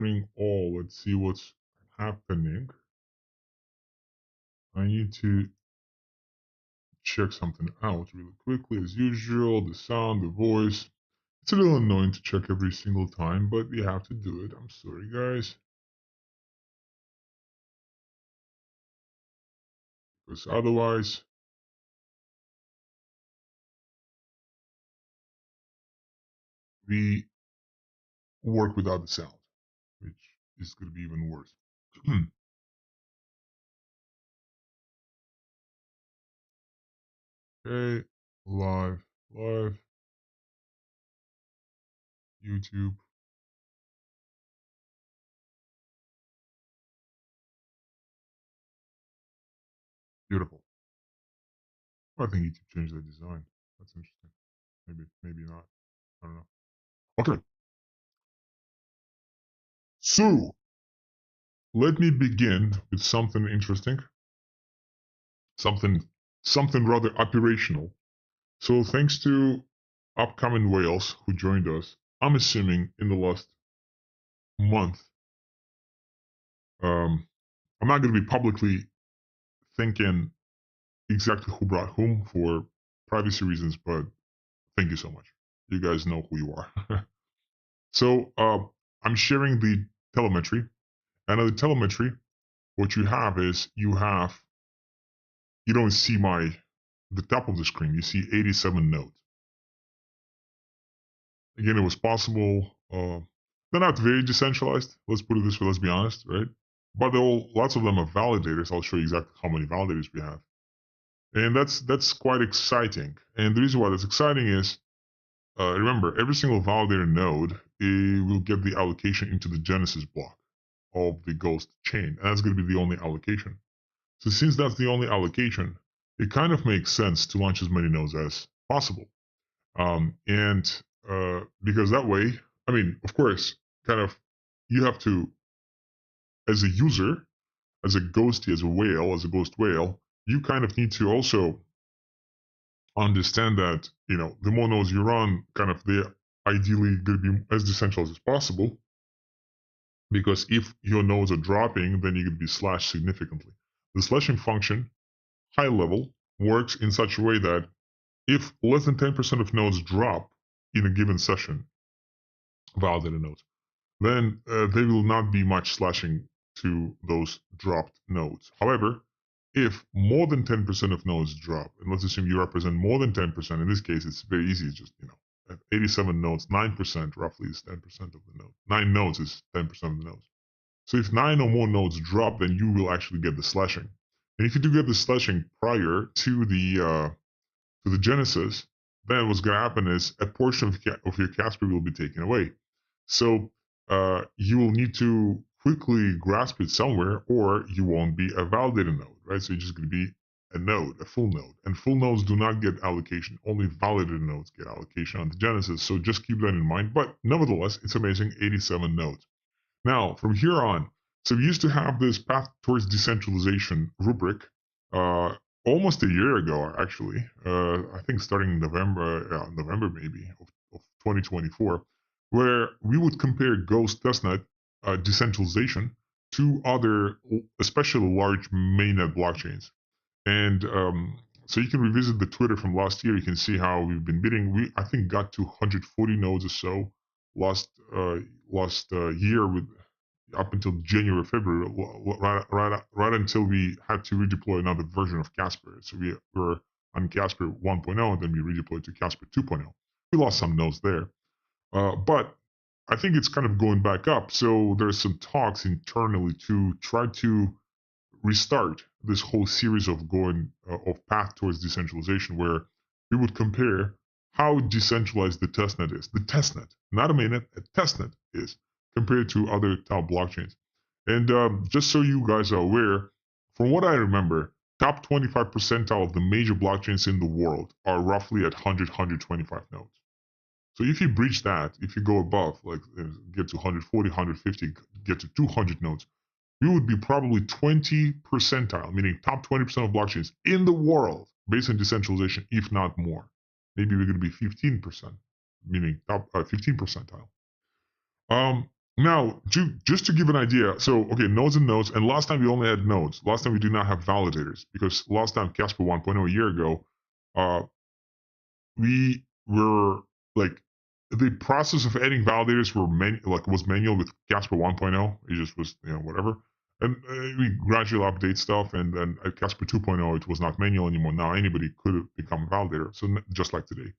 Bring all. Let's see what's happening. I need to check something out really quickly as usual. The sound, the voice. It's a little annoying to check every single time, but we have to do it. I'm sorry, guys. Because otherwise, we work without the sound, which is going to be even worse. Okay, live, YouTube. Beautiful. I think YouTube changed the design. That's interesting. Maybe not. I don't know. Okay, so let me begin with something interesting, something something rather operational. So thanks to upcoming whales who joined us, I'm assuming in the last month, um, I'm not going to be publicly thinking exactly who brought whom for privacy reasons, but thank you so much. You guys know who you are. So I'm sharing the telemetry, and on the telemetry, what you have is you don't see the top of the screen. You see 87 nodes. Again, it was possible. They're not very decentralized. Let's put it this way. Let's be honest, right? But lots of them are validators. I'll show you exactly how many validators we have, and that's quite exciting. And the reason why that's exciting is, remember, every single validator node will get the allocation into the Genesis block of the Ghost chain, and that's going to be the only allocation. So since that's the only allocation, it kind of makes sense to launch as many nodes as possible. And because that way, I mean, of course, kind of, you have to, as a user, as a ghosty, as a whale, as a ghost whale, you kind of need to also understand that, the more nodes you run, kind of, they're ideally going to be as decentralized as possible. Because if your nodes are dropping, then you could be slashed significantly. The slashing function, high level, works in such a way that if less than 10% of nodes drop in a given session, validated nodes, then there will not be much slashing to those dropped nodes. However, if more than 10% of nodes drop, and let's assume you represent more than 10%, in this case, it's very easy. It's just, 87 nodes, 9% roughly is 10% of the nodes. 9 nodes is 10% of the nodes. So if 9 or more nodes drop, then you will actually get the slashing. And if you do get the slashing prior to the genesis, then what's going to happen is a portion of your Casper will be taken away. So you will need to quickly grasp it somewhere, or you won't be a validated node, right? So you're just going to be a node, a full node. And full nodes do not get allocation. Only validated nodes get allocation on the Genesis. So just keep that in mind. But nevertheless, it's amazing, 87 nodes. Now, from here on, so we used to have this path towards decentralization rubric almost a year ago, actually. I think starting in November maybe of 2024, where we would compare Ghost testnet decentralization to other, especially large mainnet blockchains. And so you can revisit the Twitter from last year. You can see how we've been bidding. We, I think, got to 140 nodes or so last year, with up until January, February, right until we had to redeploy another version of Casper. So we were on Casper 1.0, and then we redeployed to Casper 2.0. We lost some nodes there, but I think it's kind of going back up. So there's some talks internally to try to restart this whole series of path towards decentralization, where we would compare how decentralized the testnet is. The testnet, not a mainnet, a testnet is compared to other top blockchains. And just so you guys are aware, from what I remember, top 25 percentile of the major blockchains in the world are roughly at 100, 125 nodes. So if you breach that, if you go above, like get to 140, 150, get to 200 nodes, we would be probably 20 percentile, meaning top 20% of blockchains in the world based on decentralization, if not more. Maybe we're going to be 15%, meaning top 15 percentile. Now, just to give an idea, so okay, nodes and nodes, and last time we only had nodes. Last time we did not have validators because last time Casper 1.0 a year ago, uh, we were like the process of adding validators was manual with Casper 1.0. It just was whatever, and we gradually update stuff, and then at Casper 2.0 it was not manual anymore. Now anybody could become a validator, so just like today.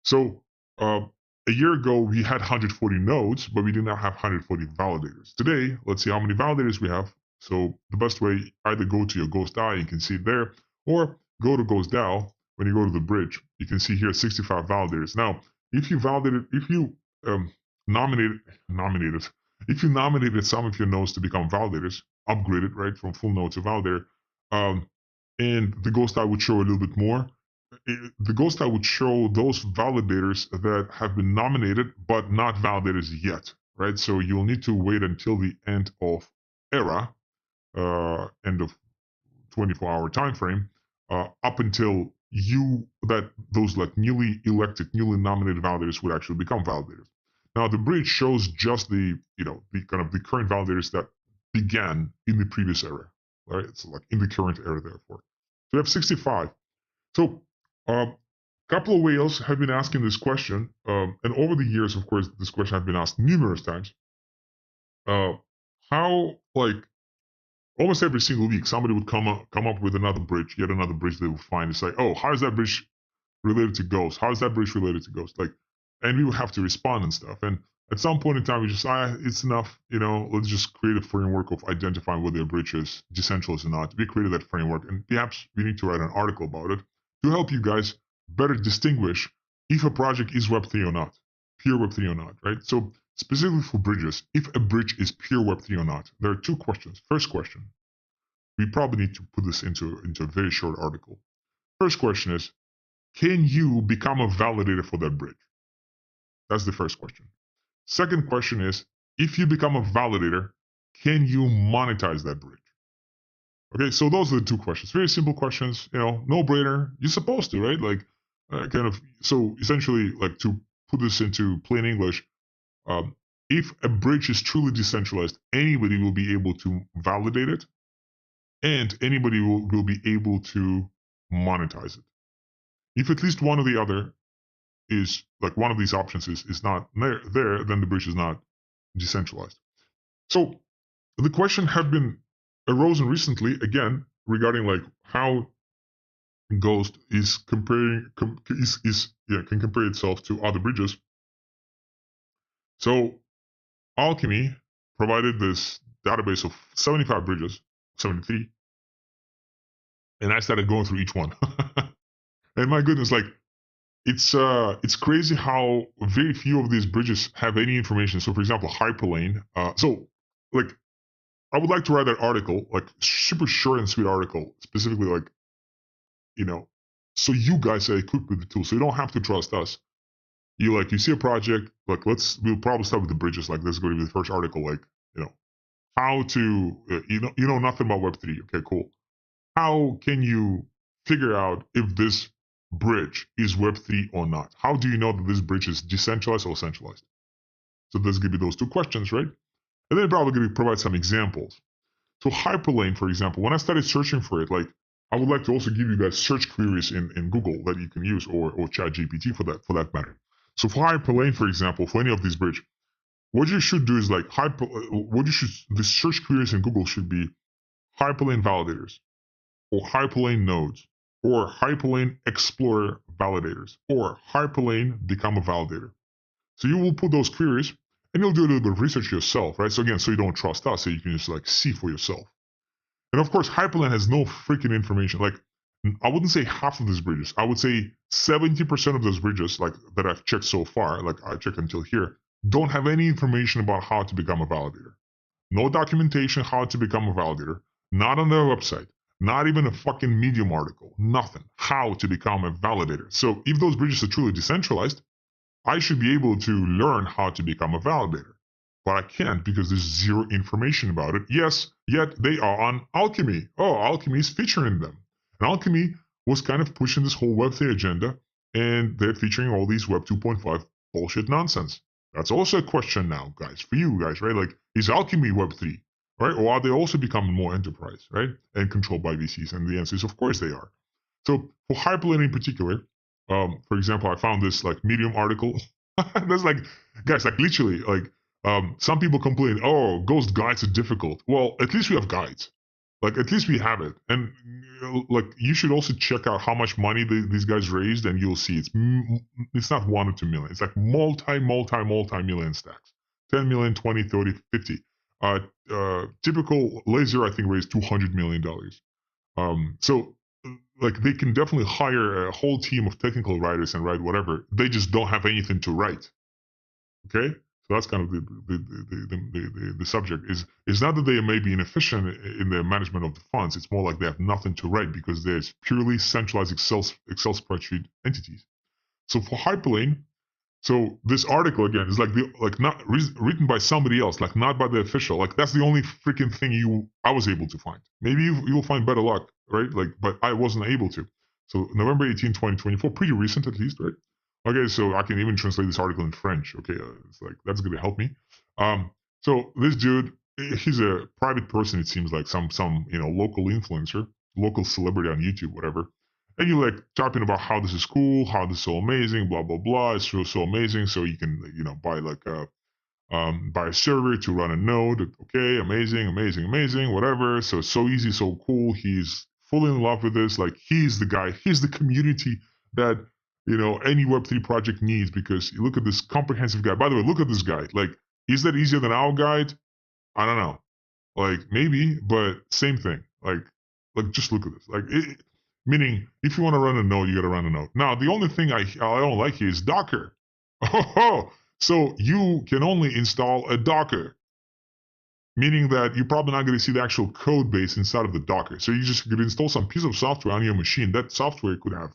So uh, a year ago, we had 140 nodes, but we did not have 140 validators. Today, let's see how many validators we have. So the best way, either go to your ghostDAO, you can see it there, or go to ghostDAO. When you go to the bridge, you can see here 65 validators. Now, if you um, nominated, if you nominated some of your nodes to become validators, upgraded right from full node to validator, um, and the ghostDAO would show a little bit more, the ghostDAO would show those validators that have been nominated but not validators yet, right? So you'll need to wait until the end of era, end of 24-hour time frame, up until those like newly elected, newly nominated validators would actually become validators. Now the bridge shows just the kind of the current validators that began in the previous era, right? It's like in the current era, therefore. So we have 65. So, a couple of whales have been asking this question, and over the years, of course, this question has been asked numerous times. How, like, almost every single week, somebody would come up with another bridge, yet another bridge they would find. It's like, oh, how is that bridge related to Ghost? How is that bridge related to Ghost? Like, and we would have to respond and stuff. And at some point in time, we just, it's enough, let's just create a framework of identifying whether a bridge is decentralized or not. We created that framework, and perhaps we need to write an article about it to help you guys better distinguish if a project is Web3 or not, pure Web3 or not, right? So specifically for bridges, if a bridge is pure Web3 or not, there are two questions. First question, we probably need to put this into a very short article. First question is, can you become a validator for that bridge? That's the first question. Second question is, if you become a validator, can you monetize that bridge? Okay, so those are the two questions. Very simple questions, no brainer. You're supposed to, right? Like, so essentially, like to put this into plain English, if a bridge is truly decentralized, anybody will be able to validate it, and anybody will be able to monetize it. If at least one or the other is like one of these options is not there, then the bridge is not decentralized. So the question had been arisen recently again regarding like how Ghost is comparing can compare itself to other bridges. So Alchemy provided this database of 75 bridges, 73, and I started going through each one. And my goodness, like it's crazy how very few of these bridges have any information. So for example, Hyperlane. So like I would like to write an article, like super short and sweet article, specifically like, so you guys are equipped with the tool. So you don't have to trust us. You see a project, like we'll probably start with the bridges. Like this is going to be the first article, like, how to, you know nothing about Web3. Okay, cool. How can you figure out if this bridge is Web3 or not? How do you know that this bridge is decentralized or centralized? So let's give you those two questions, right? And then probably going to provide some examples. So Hyperlane, for example, when I started searching for it, like I would like to also give you guys search queries in Google that you can use or ChatGPT for that matter. So for Hyperlane, for example, for any of these bridge, what you should do is like the search queries in Google should be Hyperlane validators, or Hyperlane nodes, or Hyperlane Explorer validators, or Hyperlane become a validator. So you will put those queries and you'll do a little bit of research yourself, right? So again, so you don't trust us, so you can just like see for yourself. And of course, Hyperlane has no freaking information. Like I wouldn't say half of these bridges. I would say 70% of those bridges, like that I've checked so far, like I checked until here, don't have any information about how to become a validator. No documentation how to become a validator. Not on their website. Not even a fucking Medium article. Nothing. How to become a validator. So if those bridges are truly decentralized, I should be able to learn how to become a validator. But I can't because there's zero information about it. Yes, yet they are on Alchemy. Oh, Alchemy is featuring them. And Alchemy was kind of pushing this whole Web3 agenda, and they're featuring all these Web 2.5 bullshit nonsense. That's also a question now, guys, for you guys, right? Like, is alchemy Web3, right? Or are they also becoming more enterprise, right? And controlled by VCs? And the answer is, of course, they are. So for Hyperlane in particular, for example, I found this like Medium article. That's like, guys, like literally, like some people complain, oh, Ghost guides are difficult. Well, at least we have guides. Like at least we have it, and like you should also check out how much money these guys raised, and you'll see it's not 1 or 2 million. It's like multi-million stacks. 10 million, 20, 30, 50. Typical laser, I think, raised $200 million. So like they can definitely hire a whole team of technical writers and write whatever. They just don't have anything to write. Okay, so that's kind of the subject. Is not that they may be inefficient in the management of the funds. It's more like they have nothing to write because there's purely centralized Excel spreadsheet entities. So for Hyperlane, so this article again is like not written by somebody else, like not by the official. Like that's the only freaking thing I was able to find. Maybe you'll find better luck, right? Like, but I wasn't able to. So November 18, 2024, pretty recent at least, right? Okay, so I can even translate this article in French. Okay, it's like that's gonna help me. So this dude, he's a private person. It seems like some local influencer, local celebrity on YouTube, whatever. And you like talking about how this is cool, how this is so amazing, blah blah blah. It's so amazing. So you can buy like buy a server to run a node. Okay, amazing, whatever. So it's so easy, so cool. He's fully in love with this. Like he's the guy. He's the community that any Web3 project needs, because you look at this comprehensive guide. By the way, look at this guide. Like, is that easier than our guide? I don't know. Like maybe, but same thing. Like just look at this. Like meaning, if you want to run a node, you got to run a node. Now, the only thing I don't like here is Docker. Oh, so you can only install a Docker, meaning that you're probably not going to see the actual code base inside of the Docker. So you just could install some piece of software on your machine. That software could have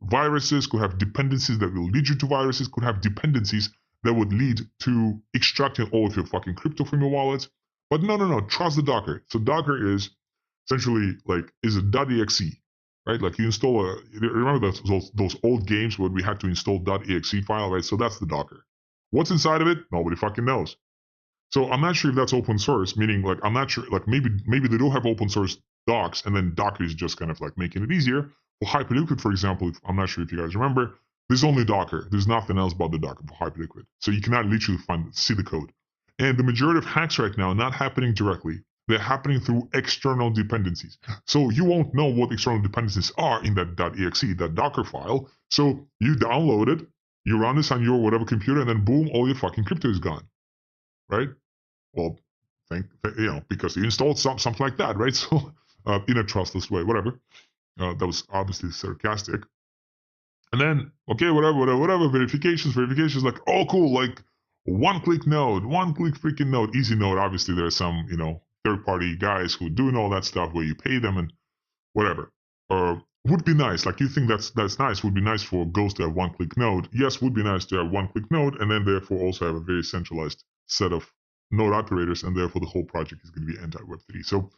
viruses, could have dependencies that will lead you to viruses, could have dependencies that would lead to extracting all of your fucking crypto from your wallets. But no, trust the Docker. So Docker is essentially like is a .exe. Right, like you install remember those old games where we had to install .exe file, right? So that's the Docker. What's inside of it? Nobody fucking knows. So I'm not sure if that's open source, meaning like I'm not sure, like maybe they do have open source docs, and then Docker is just kind of like making it easier. For Hyperliquid, for example, I'm not sure if you guys remember, there's only Docker. There's nothing else but the Docker for Hyperliquid. So you cannot literally see the code. And the majority of hacks right now are not happening directly. They're happening through external dependencies. So you won't know what external dependencies are in that .exe, that Docker file. So you download it, you run this on your whatever computer, and then boom, all your fucking crypto is gone, right? Well, because you installed something like that, right? So in a trustless way, whatever. That was obviously sarcastic. And then, okay, whatever, verifications, like, oh, cool, like one-click freaking node, easy node. Obviously, there are some, third-party guys who are doing all that stuff where you pay them and whatever. Would be nice. Like, you think that's nice. Would be nice for Ghost to have one-click node. Yes, would be nice to have one-click node, and then therefore also have a very centralized set of node operators, and therefore the whole project is going to be anti-Web3. So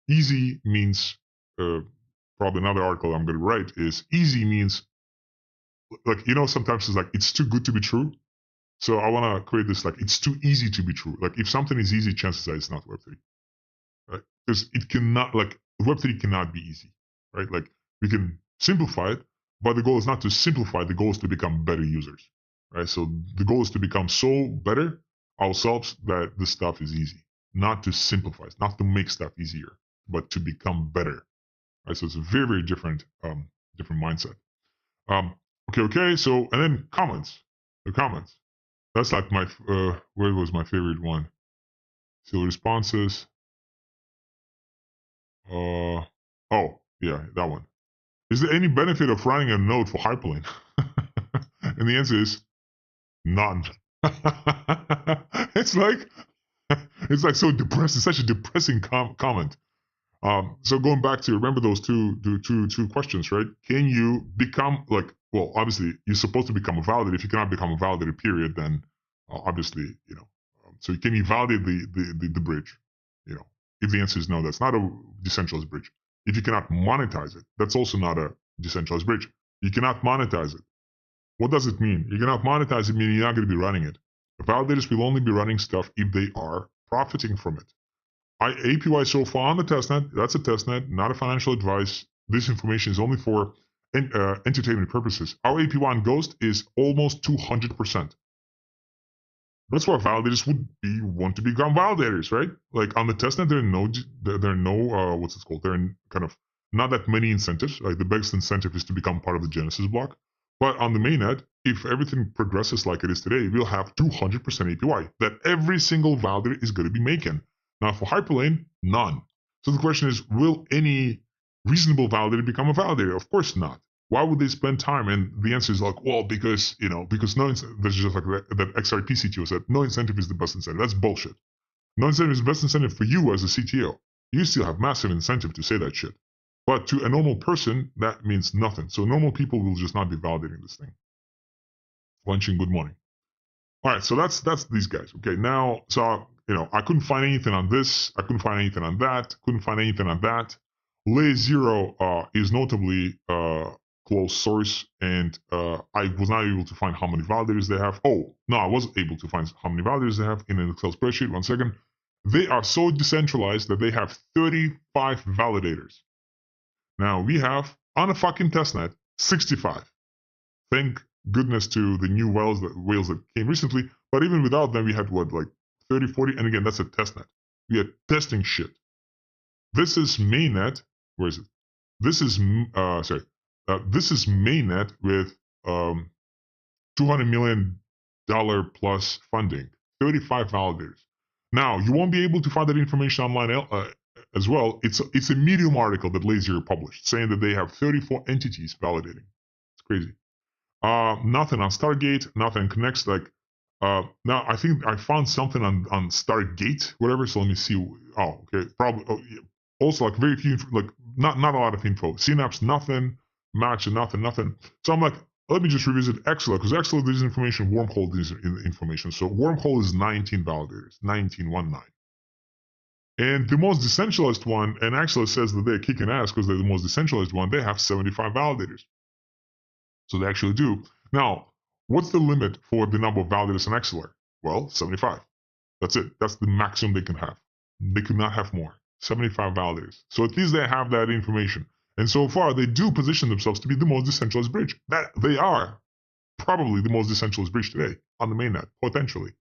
easy means, probably another article I'm going to write is easy means, like, sometimes it's like, it's too good to be true. So I want to create this, like, it's too easy to be true. Like, if something is easy, chances are it's not Web3. Right? Because it cannot, like, Web3 cannot be easy, right? Like, we can simplify it, but the goal is not to simplify. The goal is to become better users, right? So the goal is to become so better ourselves that this stuff is easy, not to simplify, not to make stuff easier, but to become better, right? So it's a very, very different mindset. Okay. So, and then the comments. That's like my, where was my favorite one? So responses. Oh, yeah, that one. Is there any benefit of running a node for Hyperlane? And the answer is none. It's like so depressing. Such a depressing comment. So going back to, remember those two questions, right? Can you become well, obviously you're supposed to become a validator. If you cannot become a validator, period, then obviously, so can you validate the bridge? If the answer is no, that's not a decentralized bridge. If you cannot monetize it, that's also not a decentralized bridge. You cannot monetize it. What does it mean? You cannot monetize it, meaning you're not going to be running it. Validators will only be running stuff if they are profiting from it. APY so far on the testnet, that's a testnet, not a financial advice. This information is only for entertainment purposes. Our APY on Ghost is almost 200%. That's why validators would want to become validators, right? Like on the testnet, there are no what's it called? There are kind of not that many incentives. Like the biggest incentive is to become part of the Genesis block. But on the mainnet, if everything progresses like it is today, we'll have 200% APY that every single validator is going to be making. Now for Hyperlane, none. So the question is, will any reasonable validator become a validator? Of course not. Why would they spend time? And the answer is like, well, because because no, that's just like that XRP CTO said, no incentive is the best incentive. That's bullshit. No incentive is the best incentive for you as a CTO. You still have massive incentive to say that shit. But to a normal person, that means nothing. So normal people will just not be validating this thing. Lunching, good morning. All right, so that's these guys. Okay, now, so I couldn't find anything on this. I couldn't find anything on that. Couldn't find anything on that. Layer 0 is notably closed source, and I was not able to find how many validators they have. Oh, no, I was able to find how many validators they have in an Excel spreadsheet. 1 second. They are so decentralized that they have 35 validators. Now, we have, on a fucking testnet, 65. Thank goodness to the new whales that came recently, but even without them, we had, what, like 30, 40? And again, that's a testnet. We are testing shit. This is mainnet. Where is it? This is, this is mainnet with $200 million plus funding, 35 validators. Now, you won't be able to find that information online as well. It's a Medium article that Lazier published saying that they have 34 entities validating. It's crazy. Nothing on Stargate, nothing connects. Like, now I think I found something on Stargate, whatever. So let me see. Oh, okay. Probably. Oh, yeah. Also, like very few, like not a lot of info. Synapse, nothing. Match, nothing. So I'm like, let me just revisit Exela, because Exela there's information, Wormhole there's information. So Wormhole is 19 validators, 1919. And the most decentralized one, and Exela says that they're kicking ass because they're the most decentralized one, they have 75 validators. So they actually do. Now, what's the limit for the number of validators in Exceler? Well, 75. That's it. That's the maximum they can have. They could not have more. 75 validators. So at least they have that information. And so far, they do position themselves to be the most decentralized bridge. That they are probably the most decentralized bridge today on the mainnet, potentially.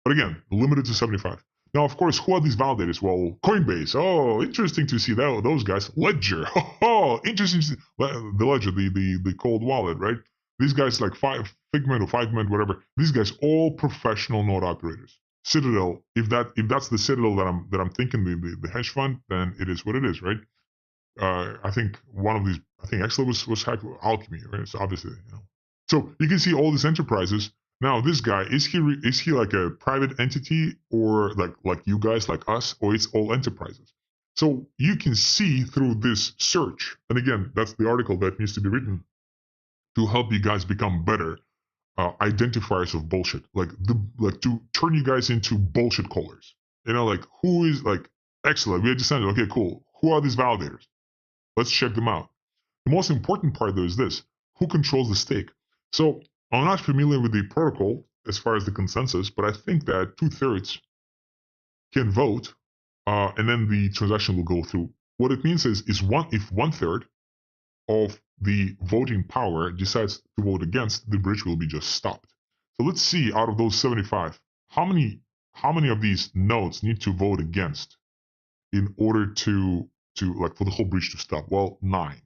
But again, limited to 75. Now, of course, who are these validators? Well, Coinbase. Oh, interesting to see that, those guys. Ledger. Oh, interesting to see the Ledger, the cold wallet, right? These guys like Figment or 5mint, whatever. These guys all professional node operators. Citadel, if that's the Citadel that I'm thinking, the hedge fund, then it is what it is, right? I think one of these, I think Exela was hacked with Alchemy, right? So obviously, So you can see all these enterprises. Now, this guy, is he like a private entity, or like you guys, like us, or it's all enterprises? So you can see through this search, and again, that's the article that needs to be written to help you guys become better identifiers of bullshit, like to turn you guys into bullshit callers. Like who is like excellent? We had decided, okay, cool. Who are these validators? Let's check them out. The most important part though is this: who controls the stake? So I'm not familiar with the protocol as far as the consensus, but I think that 2/3 can vote, and then the transaction will go through. What it means is if 1/3 of the voting power decides to vote against, the bridge will be just stopped. So let's see, out of those 75, how many of these nodes need to vote against in order to like for the whole bridge to stop? Well, 9.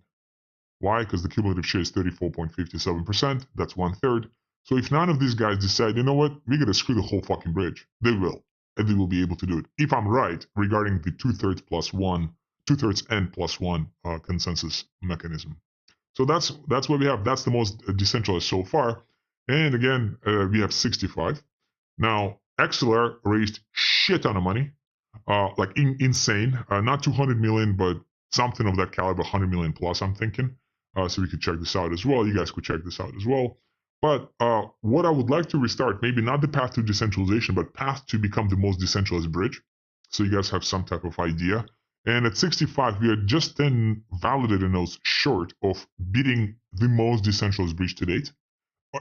Why? Because the cumulative share is 34.57%. That's 1/3. So if none of these guys decide, you know what, we're gonna screw the whole fucking bridge, they will, and they will be able to do it. If I'm right regarding the 2/3 plus 1, 2/3 and plus 1 consensus mechanism. So that's what we have. That's the most decentralized so far. And again, we have 65. Now, Exceler raised shit ton of money, like insane. Not 200 million, but something of that caliber, 100 million plus, I'm thinking. So we could check this out as well. You guys could check this out as well. But what I would like to restart, maybe not the path to decentralization, but path to become the most decentralized bridge. So you guys have some type of idea. And at 65, we are just 10 validator nodes short of beating the most decentralized bridge to date.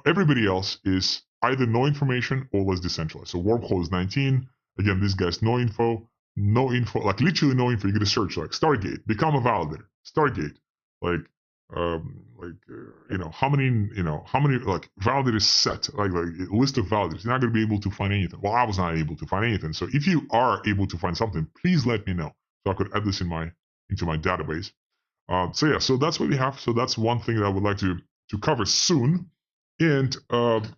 Everybody else is either no information or less decentralized. So wormhole is 19. Again, this guy's no info, like literally no info. You get to search like Stargate, become a validator, Stargate, like how many like validators set, like a list of validators. You're not going to be able to find anything. Well, I was not able to find anything. So if you are able to find something, please let me know so I could add this into my database. So that's what we have. So that's one thing that I would like to cover soon. And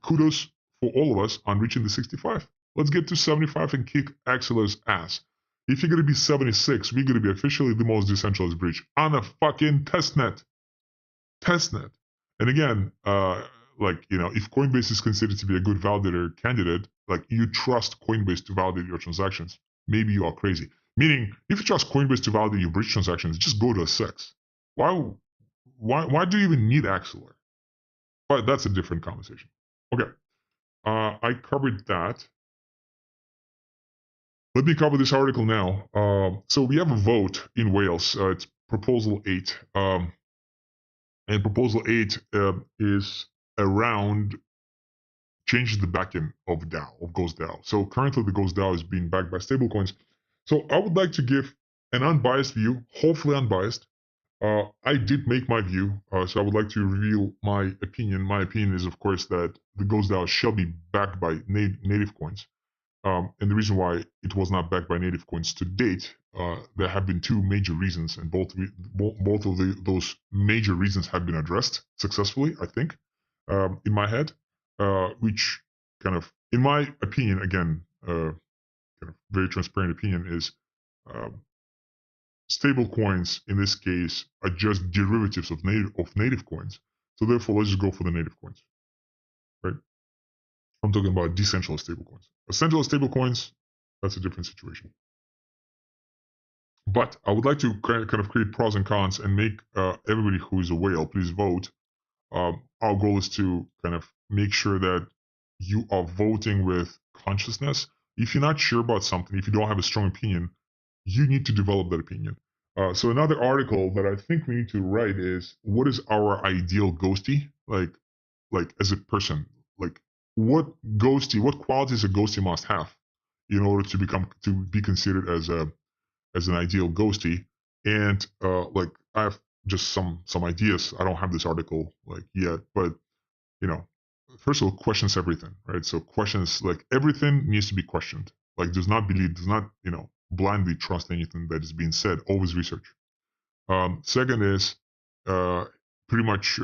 kudos for all of us on reaching the 65. Let's get to 75 and kick Axelar's ass. If you're going to be 76, we're going to be officially the most decentralized bridge on a fucking testnet. Testnet. And again, if Coinbase is considered to be a good validator candidate, like you trust Coinbase to validate your transactions, maybe you are crazy. Meaning, if you trust Coinbase to validate your bridge transactions, just go to a SEX. Why do you even need Axelar? But that's a different conversation. Okay. I covered that. Let me cover this article now. So we have a vote in Wales. It's Proposal 8. And Proposal 8 is around changes the backend of DAO, of ghostDAO. So currently the ghostDAO is being backed by stablecoins. So I would like to give an unbiased view, hopefully unbiased. I did make my view, so I would like to reveal my opinion. My opinion is, of course, that the ghostDAO shall be backed by native coins. And the reason why it was not backed by native coins to date, there have been two major reasons, and both of those major reasons have been addressed successfully, I think, in my head, which kind of, in my opinion, again, kind of very transparent opinion, is stable coins in this case are just derivatives of native coins. So therefore, let's just go for the native coins, right? I'm talking about decentralized stablecoins. Centralized stablecoins, that's a different situation. But I would like to kind of create pros and cons and make everybody who is a whale, please vote. Our goal is to kind of make sure that you are voting with consciousness. If you're not sure about something, if you don't have a strong opinion, you need to develop that opinion. So another article that I think we need to write is, what is our ideal ghostie? Like as a person, like what qualities a ghostie must have in order to be considered as an ideal ghostie. And I have just some ideas. I don't have this article yet, but first of all, questions everything, right? So questions, like everything needs to be questioned. Like does not blindly trust anything that is being said. Always research. Second is pretty much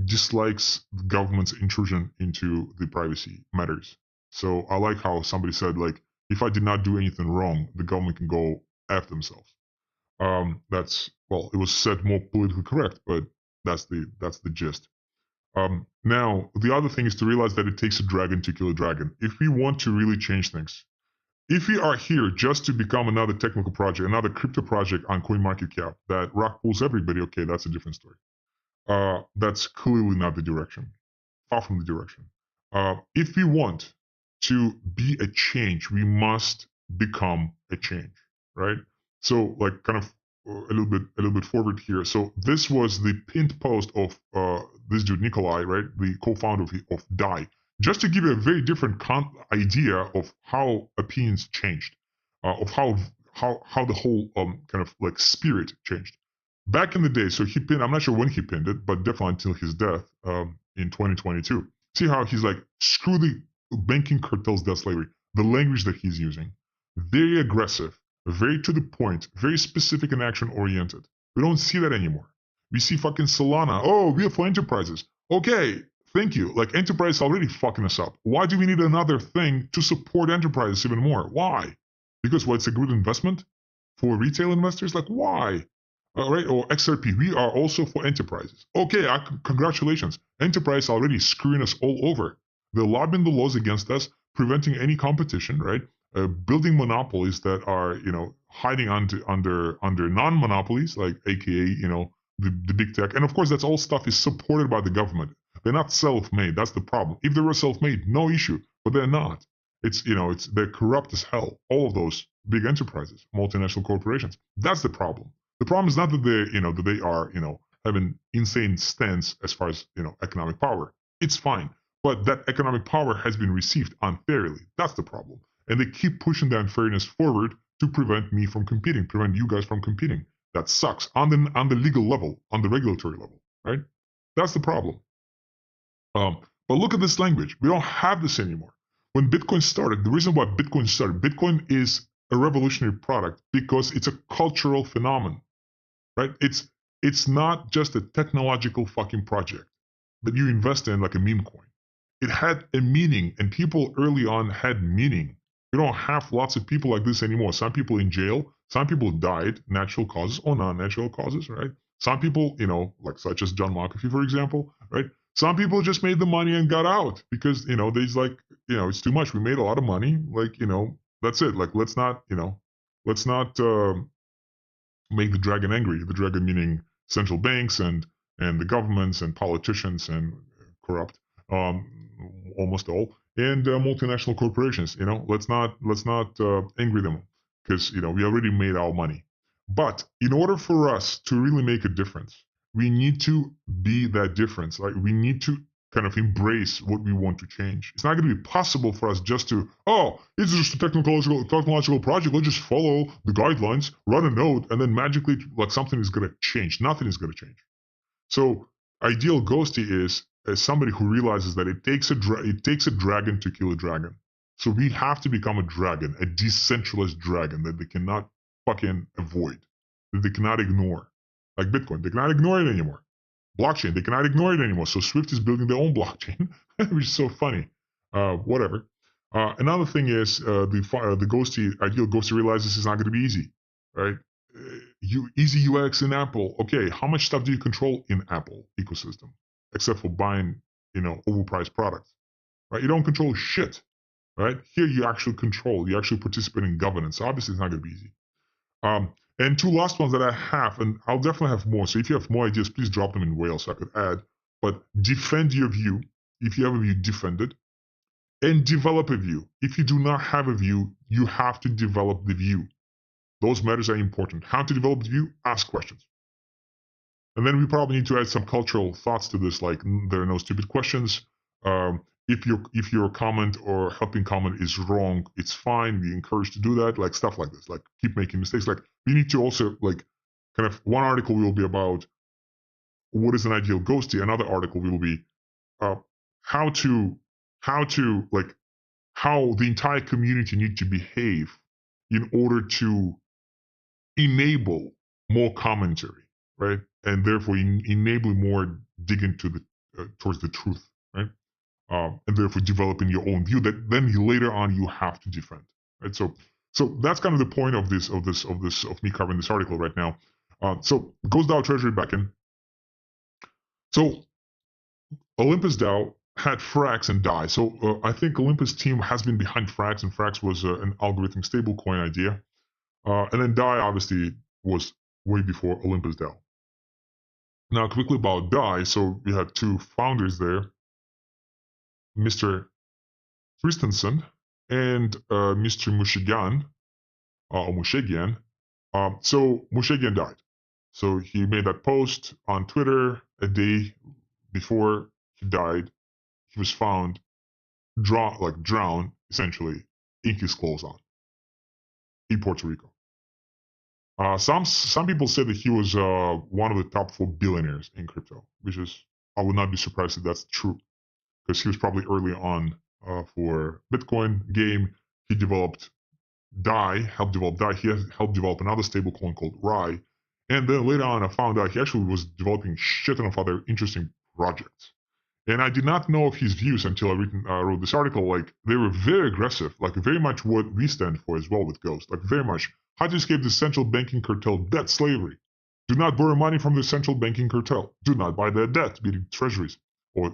dislikes the government's intrusion into the privacy matters. So I like how somebody said, like, if I did not do anything wrong, the government can go F themselves. It was said more politically correct, but that's the gist. Now, the other thing is to realize that it takes a dragon to kill a dragon. If we want to really change things, if we are here just to become another technical project, another crypto project on CoinMarketCap that rock pulls everybody, okay, that's a different story. That's clearly not the direction. Far from the direction. If we want to be a change, we must become a change, right? So, like, kind of a little bit forward here. So this was the pinned post of this dude Nikolai, right, the co-founder of DAI. Just to give you a very different idea of how opinions changed, of how the whole kind of like spirit changed. Back in the day, so he pinned, I'm not sure when he pinned it, but definitely until his death in 2022. See how he's like, screw the banking cartels, debt slavery. The language that he's using, very aggressive, very to the point, very specific and action oriented. We don't see that anymore. We see fucking Solana. Oh, we are for enterprises. Okay, thank you. Like, enterprise already fucking us up. Why do we need another thing to support enterprises even more? Why? Because it's a good investment for retail investors? Like, why? All right, or XRP, we are also for enterprises. Okay, congratulations. Enterprise already screwing us all over. They're lobbying the laws against us, preventing any competition, right? Building monopolies that are, hiding under non-monopolies, like AKA, the big tech. And of course, that's all stuff is supported by the government. They're not self-made. That's the problem. If they were self-made, no issue, but they're not. They're corrupt as hell. All of those big enterprises, multinational corporations. That's the problem. The problem is not that they are, having insane stance as far as, economic power. It's fine. but that economic power has been received unfairly. That's the problem. And they keep pushing the unfairness forward to prevent me from competing, prevent you guys from competing. That sucks on the legal level, on the regulatory level, right? That's the problem. But look at this language. We don't have this anymore. When Bitcoin started, the reason why Bitcoin started, Bitcoin is a revolutionary product because it's a cultural phenomenon, right? It's not just a technological fucking project that you invest in like a meme coin. It had a meaning, and people early on had meaning. We don't have lots of people like this anymore. Some people in jail, some people died, natural causes or non-natural causes, right? Some people, like such as John McAfee, for example, right? Some people just made the money and got out because, there's like, it's too much. We made a lot of money. Like, that's it. Like, let's not make the dragon angry. The dragon meaning central banks and the governments and politicians and corrupt, almost all, and multinational corporations. Let's not angry them because we already made our money. But in order for us to really make a difference, we need to be that difference. Like we need to kind of embrace what we want to change. It's not going to be possible for us just to, it's just a technological project. Let's just follow the guidelines, run a node, and then magically, like something is going to change. Nothing is going to change. So, ideal ghosty is somebody who realizes that it takes a dragon to kill a dragon. So we have to become a dragon, a decentralized dragon that they cannot fucking avoid, that they cannot ignore. Like Bitcoin, they cannot ignore it anymore. Blockchain, they cannot ignore it anymore. So Swift is building their own blockchain, which is so funny. Whatever. Another thing is the ideal ghosty realizes it's not going to be easy, right? Easy UX in Apple. Okay, how much stuff do you control in Apple ecosystem, except for buying, overpriced products, right? You don't control shit, right? Here you actually control. You actually participate in governance. So obviously, it's not going to be easy. And two last ones that I have, and I'll definitely have more. So if you have more ideas, please drop them in Wales so I could add. But defend your view. If you have a view, defend it. And develop a view. If you do not have a view, you have to develop the view. Those matters are important. How to develop the view? Ask questions. And then we probably need to add some cultural thoughts to this, like there are no stupid questions. If your comment or helping comment is wrong, it's fine. We encourage to do that, like stuff like this. Like keep making mistakes. Like we need to also like kind of one article will be about what is an ideal ghosty. Another article will be how the entire community need to behave in order to enable more commentary, right? And therefore enable more digging to towards the truth, right? And therefore developing your own view that then later on you have to defend, right? So that's kind of the point of me covering this article right now. So ghostDAO Treasury backend. So Olympus DAO had Frax and DAI. So I think Olympus team has been behind Frax, and Frax was an algorithm stablecoin idea. And then DAI obviously was way before Olympus DAO. Now, quickly about DAI. So we had two founders there, Mr. Christensen and Mr. Mushegian. So Mushegian died. So he made that post on Twitter a day before he died. He was found drowned, essentially, in his clothes on in Puerto Rico. Some people say that he was one of the top 4 billionaires in crypto, which is, I would not be surprised if that's true, because he was probably early on for Bitcoin game. He developed DAI, helped develop DAI. He helped develop another stablecoin called RAI. And then later on, I found out he actually was developing shit ton of other interesting projects. And I did not know of his views until I wrote this article. Like, they were very aggressive, like very much what we stand for as well with Ghost. Like, very much how to escape the central banking cartel debt slavery. Do not borrow money from the central banking cartel. Do not buy their debt, meaning treasuries or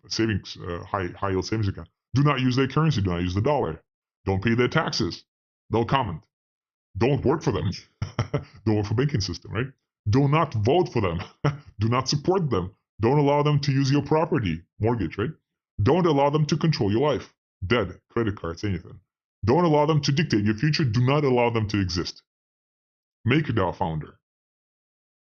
savings, high yield savings account. Do not use their currency. Do not use the dollar. Don't pay their taxes. They'll comment. Don't work for them. Don't work for banking system, right? Do not vote for them. Do not support them. Don't allow them to use your property, mortgage, right? Don't allow them to control your life, debt, credit cards, anything. Don't allow them to dictate your future. Do not allow them to exist. MakerDAO founder.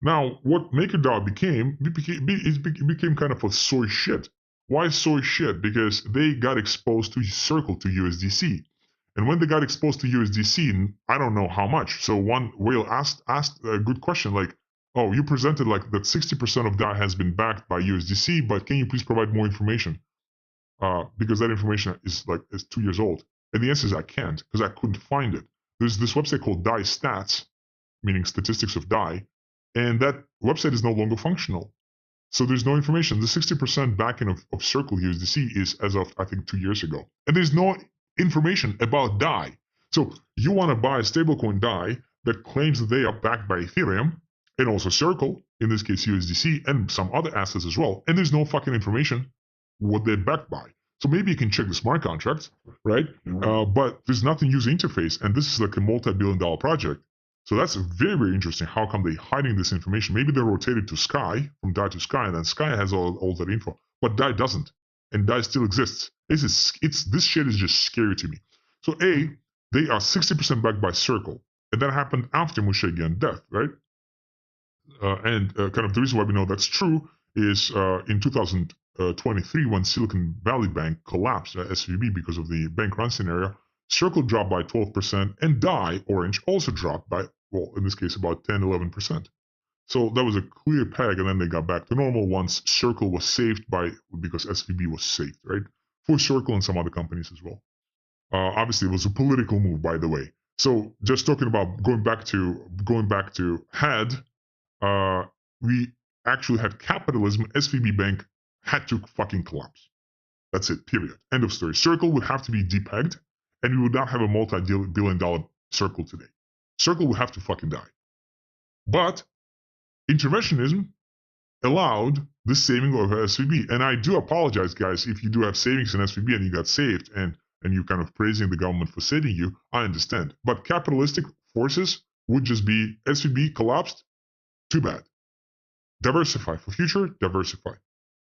Now, what MakerDAO became kind of a soy shit. Why so shit? Because they got exposed to Circle, to USDC. And when they got exposed to USDC, I don't know how much. So one whale asked a good question like, oh, you presented like that 60% of DAI has been backed by USDC, but can you please provide more information? Because that information is 2 years old. And the answer is I can't, because I couldn't find it. There's this website called DAI Stats, meaning statistics of DAI, and that website is no longer functional. So there's no information. The 60% backing of Circle USDC is as of, I think, 2 years ago. And there's no information about DAI. So you want to buy a stablecoin DAI that claims that they are backed by Ethereum and also Circle, in this case USDC, and some other assets as well. And there's no fucking information what they're backed by. So maybe you can check the smart contracts, right? But there's nothing user interface. And this is like a multi-billion-dollar project. So that's very, very interesting. How come they're hiding this information? Maybe they're rotated to Sky, from DAI to Sky, and then Sky has all that info. But DAI doesn't. And DAI still exists. This shit is just scary to me. So A, they are 60% backed by Circle. And that happened after Mushegian's death, right? And kind of the reason why we know that's true is in 2023, when Silicon Valley Bank collapsed, SVB, because of the bank run scenario, Circle dropped by 12%, and DAI, Orange, also dropped by, well, in this case, about 10, 11%. So that was a clear peg, and then they got back to normal once Circle was saved because SVB was saved, right? For Circle and some other companies as well. Obviously, it was a political move, by the way. So just talking about going back to HAD, we actually had capitalism. SVB Bank had to fucking collapse. That's it, period. End of story. Circle would have to be depegged, and we would not have a multi-billion-dollar Circle today. Circle would have to fucking die. But interventionism allowed the saving of SVB. And I do apologize, guys, if you do have savings in SVB and you got saved and you kind of praising the government for saving you, I understand. But capitalistic forces would just be SVB collapsed, too bad. Diversify for future, diversify.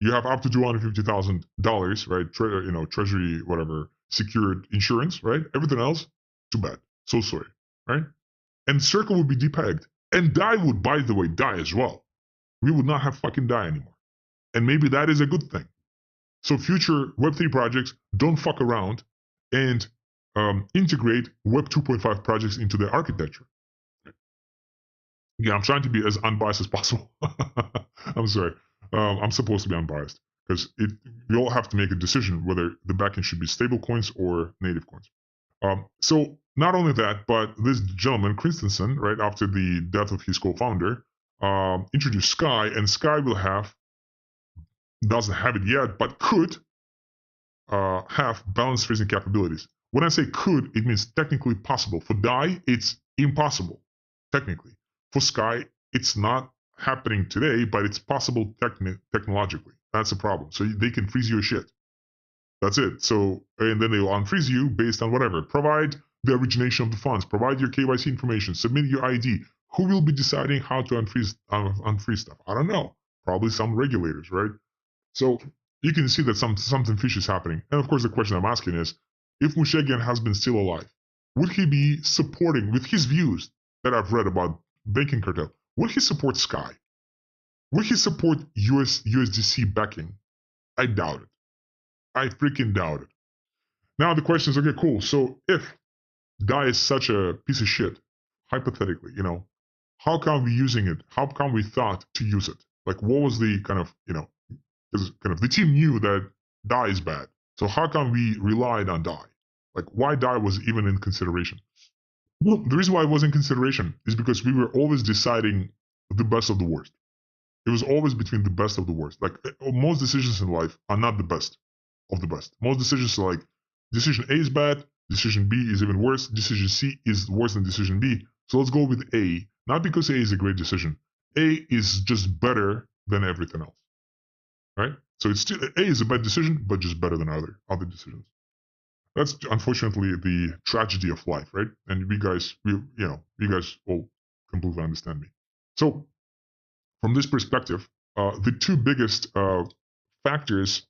You have up to $250,000, right? Treasury, whatever, secured insurance, right? Everything else, too bad. So sorry, right? And Circle would be depegged. And DAI would, by the way, die as well. We would not have fucking DAI anymore. And maybe that is a good thing. So future Web3 projects don't fuck around and integrate Web 2.5 projects into their architecture. Yeah, I'm trying to be as unbiased as possible. I'm sorry. I'm supposed to be unbiased because we all have to make a decision whether the backend should be stable coins or native coins. So not only that, but this gentleman, Christensen, right after the death of his co-founder, introduced Sky, and Sky doesn't have it yet, but could have balance raising capabilities. When I say could, it means technically possible. For DAI, it's impossible, technically. For Sky, it's not happening today, but it's possible technologically. That's a problem. So they can freeze your shit. That's it. So, and then they will unfreeze you based on whatever. Provide the origination of the funds. Provide your KYC information. Submit your ID. Who will be deciding how to unfreeze stuff? I don't know. Probably some regulators, right? So you can see that something fishy is happening. And of course, the question I'm asking is, if Mushegian has been still alive, would he be supporting, with his views that I've read about banking cartel, would he support Sky? Would he support USDC backing? I doubt it. I freaking doubt it. Now the question is, okay, cool. So if DAI is such a piece of shit, hypothetically, how come we using it? How come we thought to use it? Like, what was the kind of, because kind of the team knew that DAI is bad. So how come we relied on DAI? Like, why DAI was even in consideration? Well, the reason why it was in consideration is because we were always deciding the best of the worst. It was always between the best of the worst. Like, most decisions in life are not the best of the best. Most decisions are like, decision A is bad, decision B is even worse, decision C is worse than decision B. So let's go with A, not because A is a great decision. A is just better than everything else, right? So it's still, A is a bad decision, but just better than other decisions. That's unfortunately the tragedy of life, right? And you guys all completely understand me. So from this perspective, the two biggest factors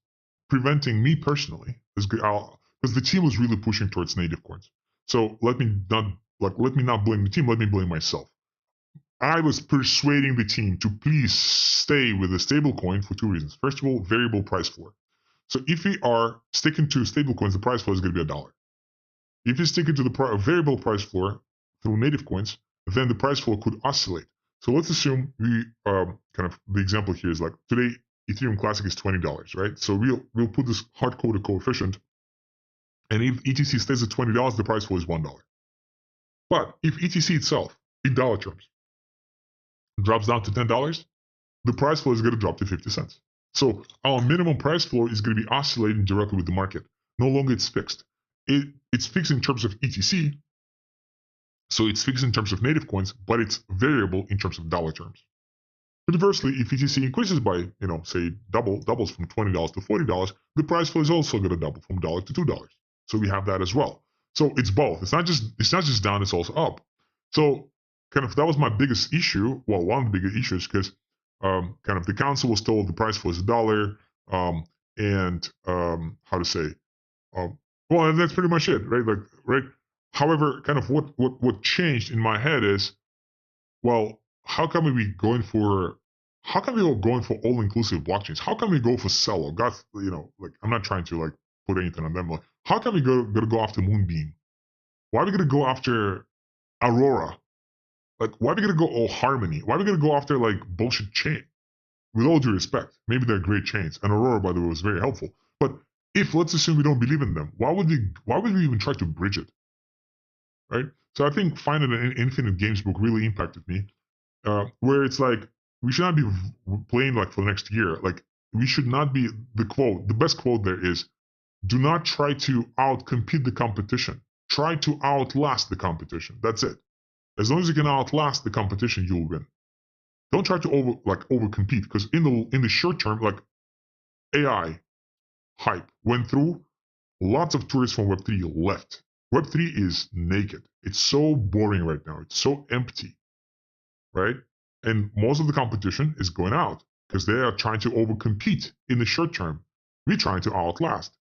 preventing me personally is because the team was really pushing towards native coins. So let me not blame the team. Let me blame myself. I was persuading the team to please stay with a stable coin for two reasons. First of all, variable price floor. So if we are sticking to stablecoins, the price floor is going to be $1. If you stick it to the variable price floor through native coins, then the price floor could oscillate. So let's assume we kind of the example here is like today Ethereum Classic is $20, right? So we'll put this hard coded coefficient, and if ETC stays at $20, the price floor is $1. But if ETC itself, in dollar terms, drops down to $10, the price floor is going to drop to 50 cents. So our minimum price floor is going to be oscillating directly with the market. No longer it's fixed. It's fixed in terms of ETC, so it's fixed in terms of native coins, but it's variable in terms of dollar terms. Conversely, if ETC increases by, say doubles from $20 to $40, the price floor is also going to double from $1 to $2. So we have that as well. So it's both. It's not just down, it's also up. So kind of that was my biggest issue. Well, one of the biggest issues, because kind of the council was told the price floor is $1, and how to say, well, and that's pretty much it, right? Like, right. However, kind of what changed in my head is, well, how come we going for all-inclusive blockchains? How can we go for Celo? God, like I'm not trying to like put anything on them. Like, how can we gonna go after Moonbeam? Why are we gonna go after Aurora? Like, why are we gonna go all Harmony? Why are we gonna go after like bullshit chain? With all due respect, maybe they're great chains, and Aurora, by the way, was very helpful. But if let's assume we don't believe in them, why would we even try to bridge it? Right? So I think finding an Infinite Games book really impacted me, where it's like we should not be playing like for the next year. Like we should not be the best quote there is, do not try to outcompete the competition. Try to outlast the competition. That's it. As long as you can outlast the competition, you'll win. Don't try to overcompete, because in the short term, like AI hype went through, lots of tourists from Web3 left. Web3 is naked. It's so boring right now. It's so empty, right? And most of the competition is going out because they are trying to overcompete in the short term. We're trying to outlast.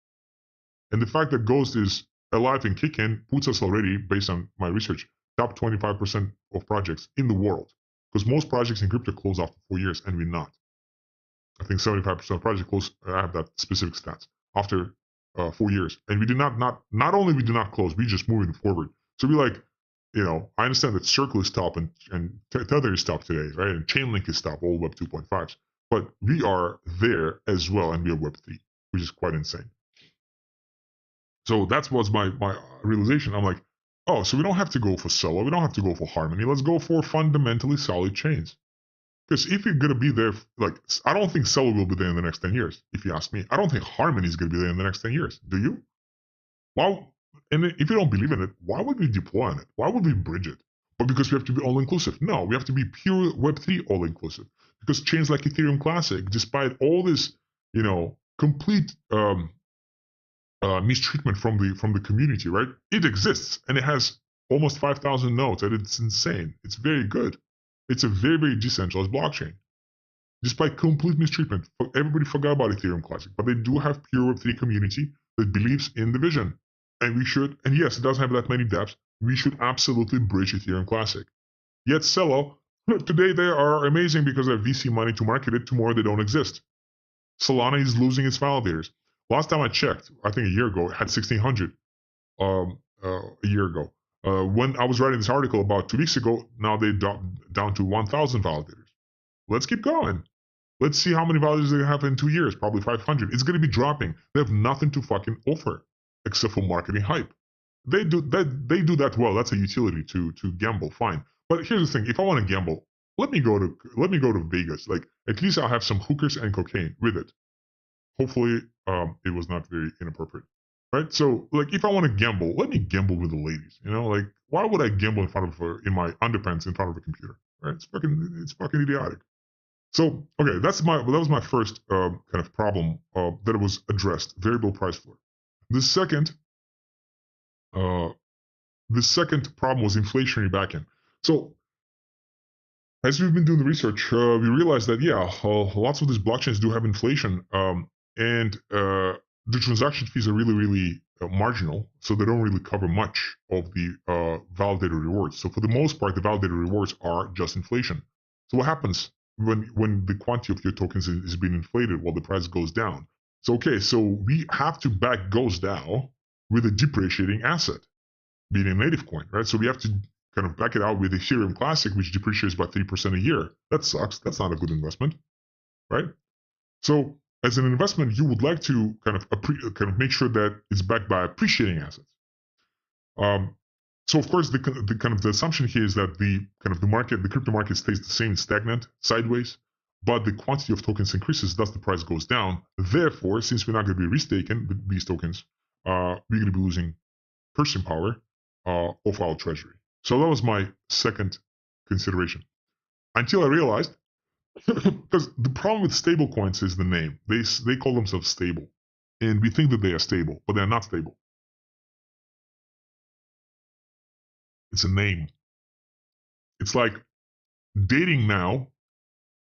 And the fact that Ghost is alive and kicking puts us already, based on my research, top 25% of projects in the world. Because most projects in crypto close after 4 years, and we're not. I think 75% of projects close. I have that specific stats after 4 years, and we did not only we do not close, we just moving forward. So we like, I understand that Circle is top and Tether is top today, right? And Chainlink is top, all Web 2.5s, but we are there as well, and we are Web 3, which is quite insane. So that was my realization. I'm like, oh, so we don't have to go for Celo, we don't have to go for Harmony. Let's go for fundamentally solid chains. Because if you're going to be there, like, I don't think Celo will be there in the next 10 years, if you ask me. I don't think Harmony is going to be there in the next 10 years. Do you? Well, and if you don't believe in it, why would we deploy on it? Why would we bridge it? But because we have to be all-inclusive. No, we have to be pure Web3 all-inclusive. Because chains like Ethereum Classic, despite all this, complete mistreatment from the community, right? It exists, and it has almost 5,000 nodes, and it's insane. It's very good. It's a very, very decentralized blockchain. Despite complete mistreatment, everybody forgot about Ethereum Classic, but they do have pure Web3 community that believes in the vision. And we should, and yes, it doesn't have that many dApps, we should absolutely bridge Ethereum Classic. Yet Celo, today they are amazing because they have VC money to market it. Tomorrow they don't exist. Solana is losing its validators. Last time I checked, I think a year ago, it had 1,600 a year ago. When I was writing this article about 2 weeks ago, now they down to 1,000 validators. Let's keep going. Let's see how many validators they have in 2 years. Probably 500. It's going to be dropping. They have nothing to fucking offer except for marketing hype. They do that well. That's a utility to gamble. Fine. But here's the thing: if I want to gamble, let me go to Vegas. Like, at least I'll have some hookers and cocaine with it. Hopefully, it was not very inappropriate. Right? So, like, if I want to gamble, let me gamble with the ladies. Like, why would I gamble in my underpants in front of a computer? Right? It's fucking idiotic. So, okay, that was my first kind of problem that was addressed: variable price floor. The second problem was inflationary backend. So, as we've been doing the research, we realized that lots of these blockchains do have inflation, and the transaction fees are really, really marginal, so they don't really cover much of the validator rewards. So for the most part, the validator rewards are just inflation. So what happens when the quantity of your tokens is being inflated while the price goes down? So, okay, so we have to back ghostDAO with a depreciating asset, being a native coin, right? So we have to kind of back it out with Ethereum Classic, which depreciates by 3% a year. That sucks. That's not a good investment, right? So as an investment, you would like to kind of make sure that it's backed by appreciating assets. So of course, the assumption here is that the crypto market stays the same, stagnant, sideways, but the quantity of tokens increases, thus the price goes down. Therefore, since we're not going to be restaking these tokens, we're going to be losing purchasing power of our treasury. So that was my second consideration. Until I realized, because the problem with stable coins is the name. They call themselves stable, and we think that they are stable, but they're not stable. It's a name. It's like dating now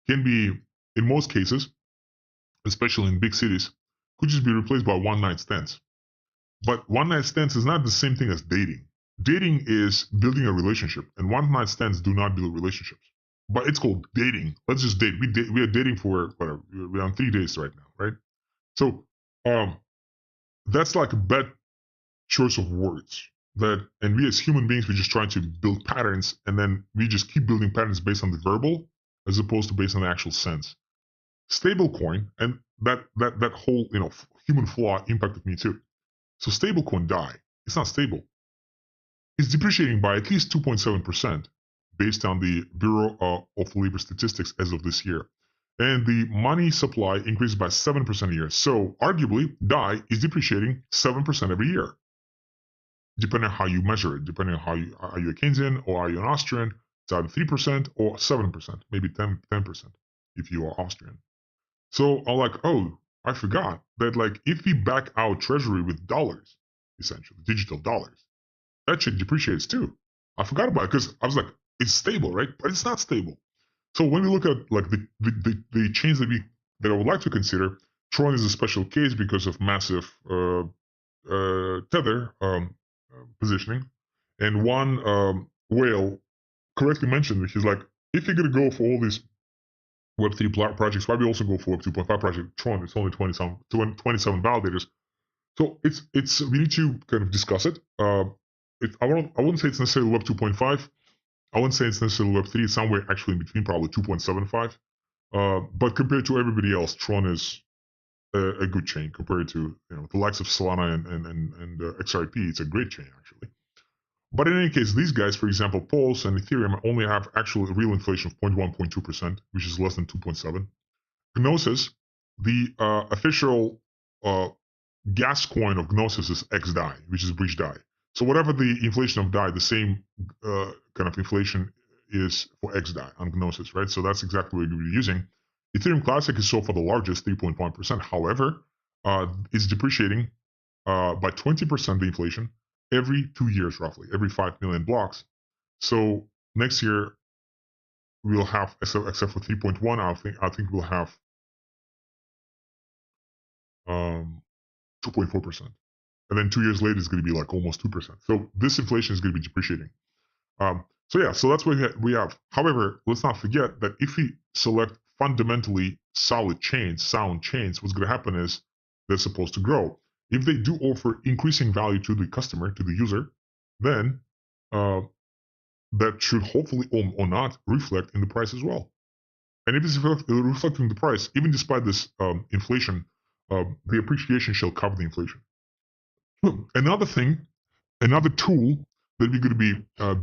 can be, in most cases, especially in big cities, could just be replaced by one night stands. But one night stands is not the same thing as dating. Dating is building a relationship, and one night stands do not build relationships. But it's called dating. Let's just date. We are dating for whatever. We're on 3 days right now, right? So that's like a bad choice of words. And we as human beings, we're just trying to build patterns, and then we just keep building patterns based on the verbal as opposed to based on the actual sense. Stablecoin, and that whole human flaw impacted me too. So stablecoin DAI, it's not stable. It's depreciating by at least 2.7% based on the Bureau of Labor Statistics as of this year. And the money supply increased by 7% a year. So arguably, DAI is depreciating 7% every year, depending on how you measure it, depending on are you a Keynesian or are you an Austrian, it's either 3% or 7%, maybe 10% if you are Austrian. So I'm like, oh, I forgot that if we back our treasury with dollars, essentially, digital dollars, that shit depreciates too. I forgot about it because I was like, it's stable, right? But it's not stable. So when we look at the chains that I would like to consider, Tron is a special case because of massive tether positioning. And one whale correctly mentioned that he's like, if you're going to go for all these Web3 projects, why we also go for Web 2.5 project Tron? It's only 27 validators. So we need to kind of discuss it. I wouldn't say it's necessarily Web 2.5. I wouldn't say it's necessarily Web 3. It's somewhere actually in between, probably 2.75. But compared to everybody else, Tron is a good chain compared to the likes of Solana and XRP. It's a great chain actually. But in any case, these guys, for example, Pulse and Ethereum only have actual real inflation of 0.1, 0.2%, which is less than 2.7. Gnosis, the official gas coin of Gnosis is XDAI, which is bridge DAI. So whatever the inflation of DAI, the same kind of inflation is for XDAI on Gnosis, right? So that's exactly what we're using. Ethereum Classic is so far the largest, 3.1%. However, it's depreciating by 20% the inflation every 2 years, roughly, every 5 million blocks. So next year, we'll have, except for 3.1, I think we'll have 2.4%. And then 2 years later, it's going to be like almost 2%. So this inflation is going to be depreciating. So that's what we have. However, let's not forget that if we select fundamentally sound chains, what's going to happen is they're supposed to grow. If they do offer increasing value to the customer, to the user, then that should hopefully or not reflect in the price as well. And if it's reflecting the price, even despite this inflation, the appreciation shall cover the inflation. Another tool that we're going to be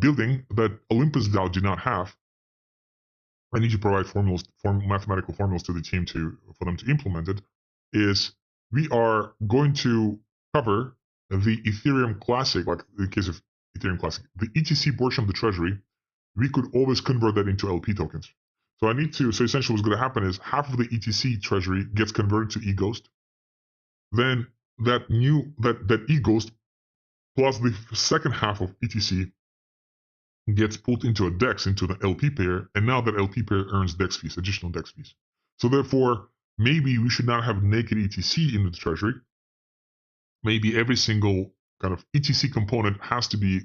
building that Olympus DAO did not have. I need to provide mathematical formulas to the team for them to implement it. Is we are going to cover the Ethereum Classic, like in the case of Ethereum Classic, the ETC portion of the treasury. We could always convert that into LP tokens. So essentially what's going to happen is half of the ETC treasury gets converted to eGhost. Then that eGhost plus the second half of ETC gets put into a DEX, into the LP pair, and now that LP pair earns DEX fees, additional DEX fees. So therefore, maybe we should not have naked ETC in the treasury. Maybe every single kind of ETC component has to be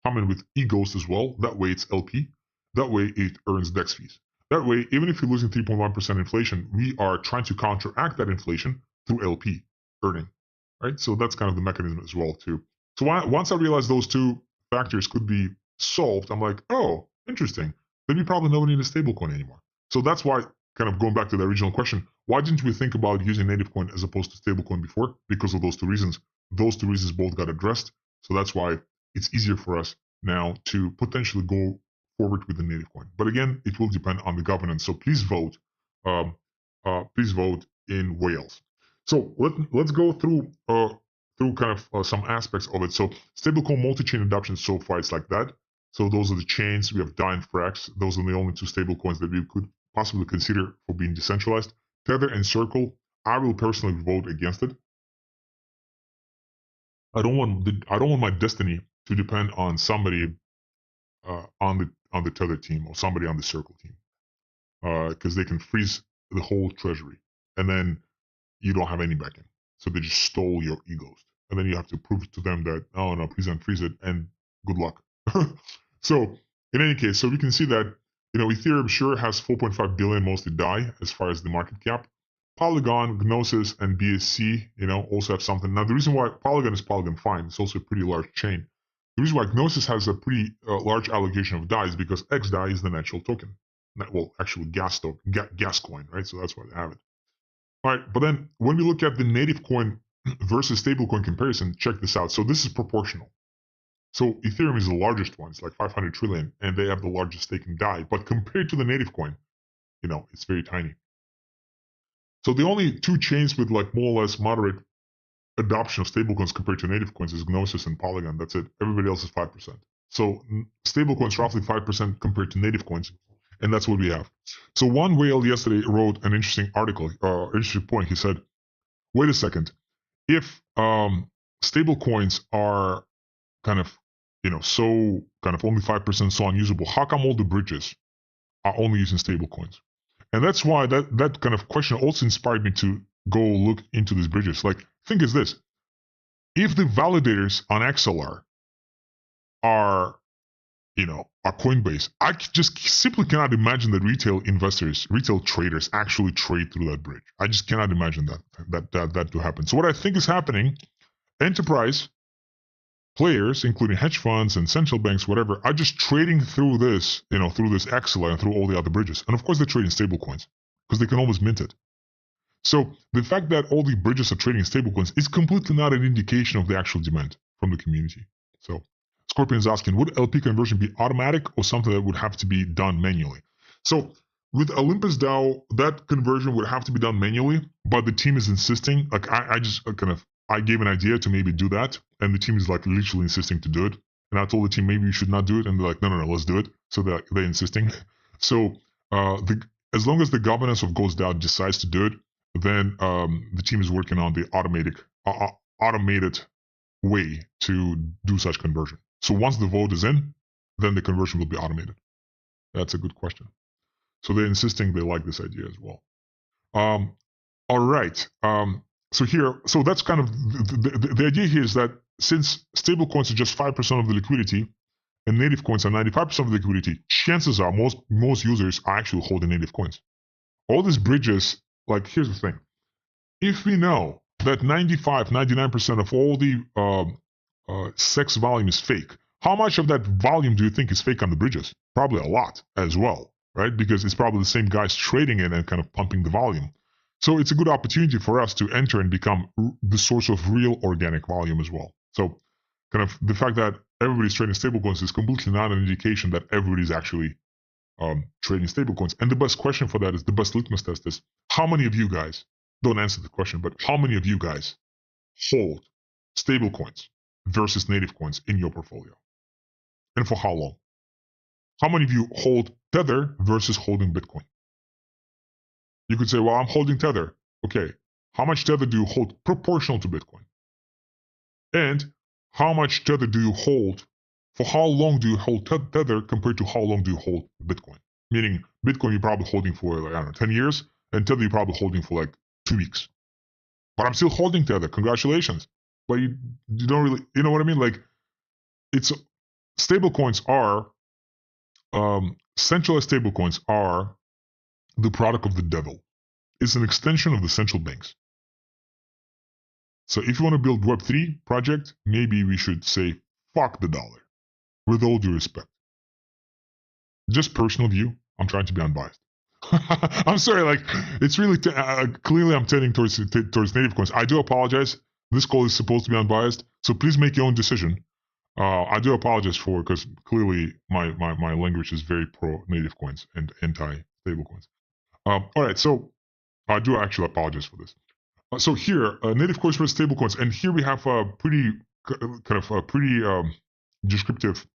common with eGhost as well. That way it's LP. That way it earns DEX fees. That way, even if you're losing 3.1% inflation, we are trying to counteract that inflation through LP earning, right? So that's kind of the mechanism as well too. So once I realized those two factors could be solved, I'm like, oh, interesting. Then we probably don't need a stablecoin anymore. So that's why, kind of going back to the original question, why didn't we think about using native coin as opposed to stablecoin before? Because of those two reasons. Those two reasons both got addressed. So that's why it's easier for us now to potentially go forward with the native coin. But again, it will depend on the governance. So please vote. Please vote in Wales. So let's go through kind of some aspects of it. So stablecoin multi-chain adoption so far it's like that. So those are the chains. We have DAI and Frax. Those are the only two stablecoins that we could possibly consider for being decentralized. Tether and Circle, I will personally vote against it. I don't want my destiny to depend on somebody on the Tether team or somebody on the Circle team, because they can freeze the whole treasury, and then you don't have any backing. So they just stole your egos, and then you have to prove to them that, oh no, please unfreeze it, and good luck. So in any case, so we can see that Ethereum sure has 4.5 billion mostly DAI as far as the market cap. Polygon, Gnosis, and BSC, also have something. Now the reason why Polygon is Polygon, fine, it's also a pretty large chain. The reason why Gnosis has a pretty large allocation of DAI is because XDAI is the natural token. Well, actually gas coin, right? So that's why they have it. All right, but then when we look at the native coin versus stablecoin comparison, check this out. So this is proportional. So Ethereum is the largest one. It's like 500 trillion, and they have the largest stake in DAI. But compared to the native coin, it's very tiny. So the only two chains with like more or less moderate adoption of stablecoins compared to native coins is Gnosis and Polygon. That's it. Everybody else is 5%. So stablecoins roughly 5% compared to native coins, and that's what we have. So one whale yesterday wrote an interesting article, interesting point. He said, "Wait a second. If stablecoins are kind of so kind of only 5% so unusable, how come all the bridges are only using stablecoins?" And that's why that kind of question also inspired me to go look into these bridges. Like, think is this: if the validators on XLR are Coinbase, I just simply cannot imagine that retail investors, retail traders actually trade through that bridge. I just cannot imagine that to happen. So what I think is happening, enterprise players, including hedge funds and central banks, whatever, are just trading through this, through this XLR and through all the other bridges. And of course, they're trading stablecoins because they can always mint it. So the fact that all the bridges are trading stablecoins is completely not an indication of the actual demand from the community. So Scorpion is asking, would LP conversion be automatic or something that would have to be done manually? So with Olympus DAO, that conversion would have to be done manually, but the team is insisting. Like I gave an idea to maybe do that, and the team is like literally insisting to do it. And I told the team maybe you should not do it, and they're like, no, let's do it. So they're insisting. So as long as the governance of ghostDAO decides to do it, then the team is working on the automated way to do such conversion. So once the vote is in, then the conversion will be automated. That's a good question. So they're insisting they like this idea as well. All right. So that's kind of the idea here is that since stablecoins are just 5% of the liquidity and native coins are 95% of the liquidity, chances are most users are actually holding native coins. All these bridges, like, here's the thing. If we know that 99% of all the sex volume is fake, how much of that volume do you think is fake on the bridges? Probably a lot as well, right? Because it's probably the same guys trading it and kind of pumping the volume. So it's a good opportunity for us to enter and become the source of real organic volume as well. So kind of the fact that everybody's trading stablecoins is completely not an indication that everybody's actually trading stablecoins. And the best question for that is, the best litmus test is, how many of you guys, don't answer the question, but how many of you guys hold stablecoins versus native coins in your portfolio? And for how long? How many of you hold Tether versus holding Bitcoin? You could say, well, I'm holding Tether. Okay. How much Tether do you hold proportional to Bitcoin? And how much Tether do you hold? For how long do you hold Tether compared to how long do you hold Bitcoin? Meaning Bitcoin you're probably holding for, like, I don't know, 10 years, and Tether you're probably holding for like 2 weeks. But I'm still holding Tether. Congratulations. But you don't really, you know what I mean? Like, it's stablecoins are, centralized stablecoins are the product of the devil. It's an extension of the central banks. So if you want to build Web3 project, maybe we should say fuck the dollar, with all due respect. Just personal view. I'm trying to be unbiased. I'm sorry, like it's really clearly I'm tending towards native coins. I do apologize. This call is supposed to be unbiased, so please make your own decision. I do apologize for because clearly my language is very pro native coins and anti stable coins. All right, so I do actually apologize for this. So here, native coins versus stable coins, and here we have a pretty descriptive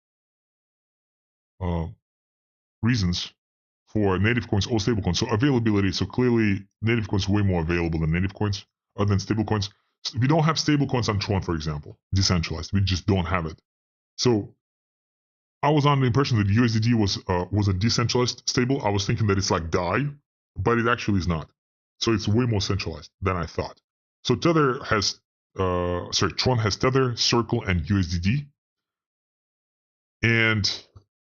reasons for native coins or stable coins. So availability. So clearly, native coins way more available than native coins, than stable coins. So we don't have stable coins on Tron, for example, decentralized. We just don't have it. So I was under the impression that USDT was a decentralized stable. I was thinking that it's like DAI, but it actually is not. So it's way more centralized than I thought. So Tether has, Tron has Tether, Circle, and USDT. And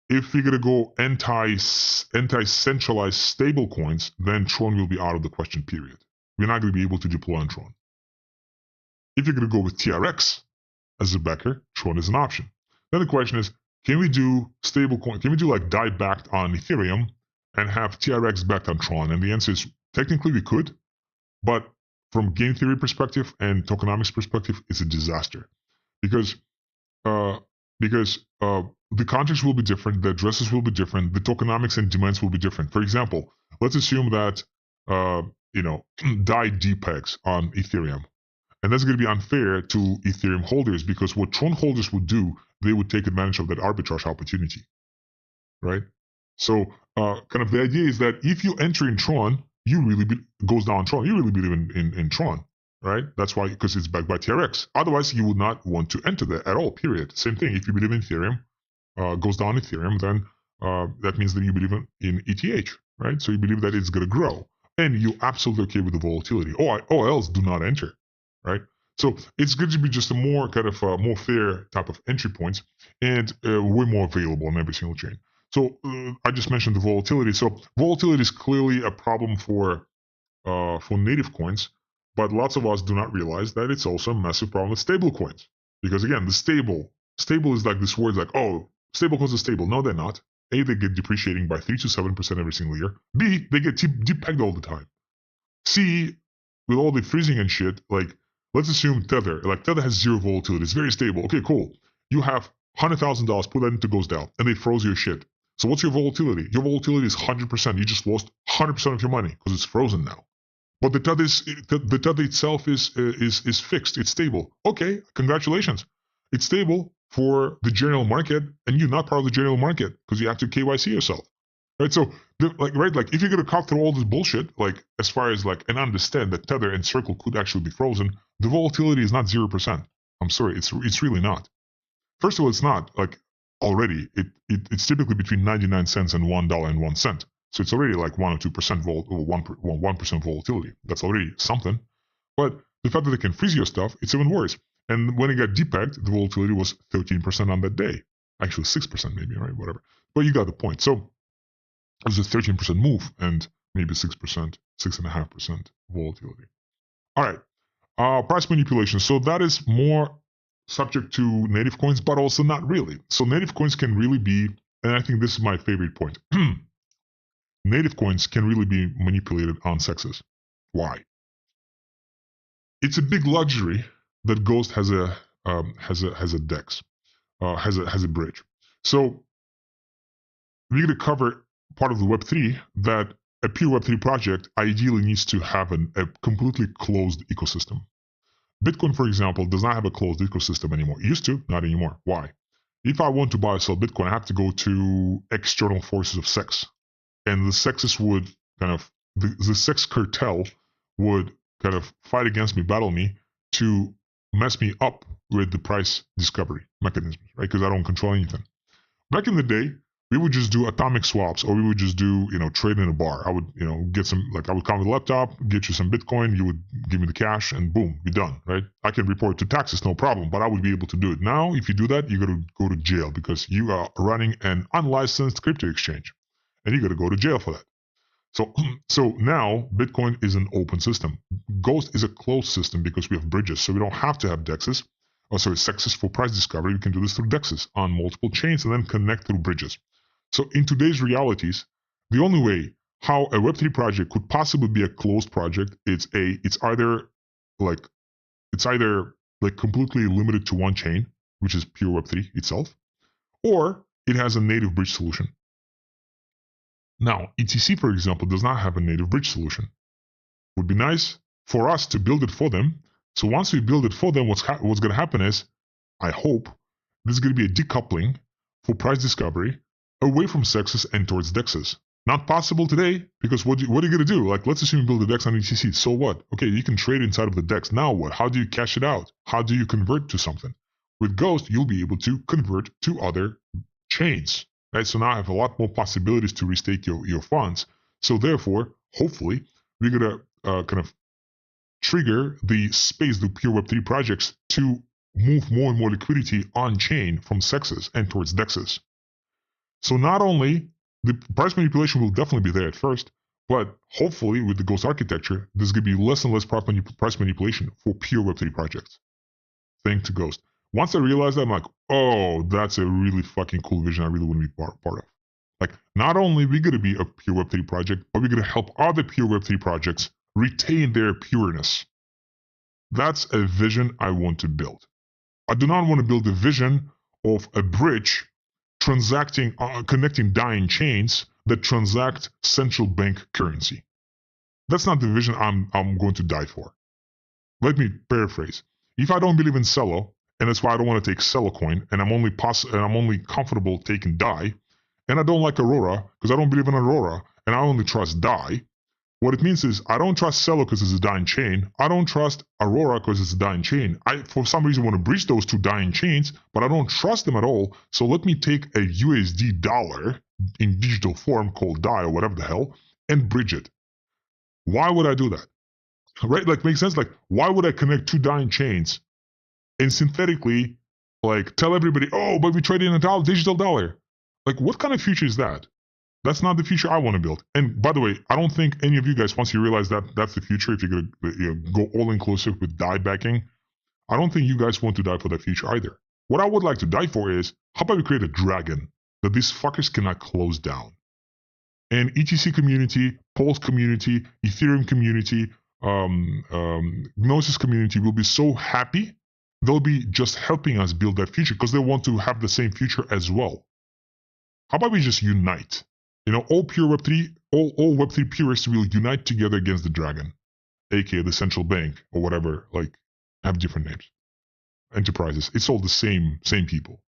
if we're gonna go anti-centralized stable coins, then Tron will be out of the question. Period. We're not gonna be able to deploy on Tron. If you're gonna go with TRX as a backer, Tron is an option. Then the question is, can we do stablecoin? Can we do like DAI backed on Ethereum and have TRX backed on Tron? And the answer is technically we could, but from game theory perspective and tokenomics perspective, it's a disaster because the contracts will be different, the addresses will be different, the tokenomics and demands will be different. For example, let's assume that DAI depegs on Ethereum. And that's going to be unfair to Ethereum holders because what Tron holders would do, they would take advantage of that arbitrage opportunity, right? So kind of the idea is that if you enter in Tron, you really goes down Tron. You really believe in Tron, right? That's why, because it's backed by TRX. Otherwise, you would not want to enter there at all, period. Same thing. If you believe in Ethereum, goes down Ethereum, then that means that you believe in ETH, right? So you believe that it's going to grow. And you're absolutely okay with the volatility. Or else do not enter. Right, so it's going to be just a more kind of more fair type of entry points and way more available on every single chain. So I just mentioned the volatility. So volatility is clearly a problem for native coins, but lots of us do not realize that it's also a massive problem with stable coins. Because again, the stable is like this word like, oh, stable coins are stable. No, they're not. A, they get depreciating by 3 to 7% every single year. B, they get depegged all the time. C, with all the freezing and shit, like, let's assume Tether. Like Tether has zero volatility. It's very stable. Okay, cool. You have $100,000, put that into ghostDAO, and they froze your shit. So what's your volatility? Your volatility is 100%. You just lost 100% of your money because it's frozen now. But the Tether itself is fixed. It's stable. Okay, congratulations. It's stable for the general market, and you're not part of the general market because you have to KYC yourself. Right, so if you're gonna cut through all this bullshit, like as far as like and understand that Tether and Circle could actually be frozen, the volatility is not 0%. I'm sorry, it's really not. First of all, it's not like already. It's typically between 99 cents and $1.01. So it's already like 1 or 2% or 1% volatility. That's already something. But the fact that they can freeze your stuff, it's even worse. And when it got depegged, the volatility was 13% on that day. Actually 6% maybe, right? Whatever. But you got the point. So it was a 13% move and maybe 6%, 6.5% volatility. All right. Price manipulation. So that is more subject to native coins, but also not really. So native coins can really be, and I think this is my favorite point. Native coins can really be manipulated on sexes. Why? It's a big luxury that Ghost has a DEX, has a bridge. So we're going to cover part of the Web3 that a pure Web3 project ideally needs to have a completely closed ecosystem. Bitcoin, for example, does not have a closed ecosystem anymore. It used to, not anymore. Why? If I want to buy or sell Bitcoin, I have to go to external forces of sex. And the sexes would kind of, the sex cartel would kind of fight against me, battle me to mess me up with the price discovery mechanisms, right? Because I don't control anything. Back in the day, we would just do atomic swaps, or we would just do, trade in a bar. I would, get some, I would come with a laptop, get you some Bitcoin, you would give me the cash, and boom, be done, right? I can report to taxes, no problem, but I would be able to do it. Now, if you do that, you got to go to jail because you are running an unlicensed crypto exchange, and you got to go to jail for that. So, so now Bitcoin is an open system. Ghost is a closed system because we have bridges, so we don't have to have DEXs. SEXs for price discovery. We can do this through DEXs on multiple chains and then connect through bridges. So in today's realities, the only way how a Web3 project could possibly be a closed project, it's either like completely limited to one chain, which is pure Web3 itself, or it has a native bridge solution. Now, ETC, for example, does not have a native bridge solution. Would be nice for us to build it for them. So once we build it for them, what's going to happen is, I hope, there's going to be a decoupling for price discovery away from SEXs and towards DEXs. Not possible today, because what are you going to do? Like, let's assume you build a DEX on ETC. So what? Okay, you can trade inside of the DEX. Now what? How do you cash it out? How do you convert to something? With Ghost, you'll be able to convert to other chains. Right? So now I have a lot more possibilities to restake your funds. So therefore, hopefully, we're going to kind of trigger the space, the pure Web3 projects to move more and more liquidity on-chain from SEXs and towards DEXs. So not only the price manipulation will definitely be there at first, but hopefully with the Ghost architecture, there's going to be less and less price manipulation for pure Web3 projects. Thanks to Ghost. Once I realized that, I'm like, oh, that's a really fucking cool vision I really want to be part of. Like, not only are we going to be a pure Web3 project, but we're going to help other pure Web3 projects retain their pureness. That's a vision I want to build. I do not want to build a vision of a bridge connecting dying chains that transact central bank currency. That's not the vision I'm going to die for. Let me paraphrase. If I don't believe in Celo, and that's why I don't want to take Celo coin, and I'm only comfortable taking DAI, and I don't like Aurora because I don't believe in Aurora, and I only trust DAI. What it means is I don't trust Celo because it's a dying chain. I don't trust Aurora because it's a dying chain. I, for some reason, want to bridge those two dying chains, but I don't trust them at all. So let me take a USD dollar in digital form called DAI or whatever the hell and bridge it. Why would I do that? Right? Like, makes sense? Like, why would I connect two dying chains and synthetically, like, tell everybody, oh, but we traded in a digital dollar? Like, what kind of future is that? That's not the future I want to build. And by the way, I don't think any of you guys, once you realize that that's the future, if you're going to go all inclusive with DAI backing, I don't think you guys want to die for that future either. What I would like to die for is, how about we create a dragon that these fuckers cannot close down? And ETC community, Pulse community, Ethereum community, Gnosis community will be so happy. They'll be just helping us build that future because they want to have the same future as well. How about we just unite? You know, all pure Web3, all Web3 purists will unite together against the dragon, aka the central bank or whatever, like, have different names. Enterprises. It's all the same people,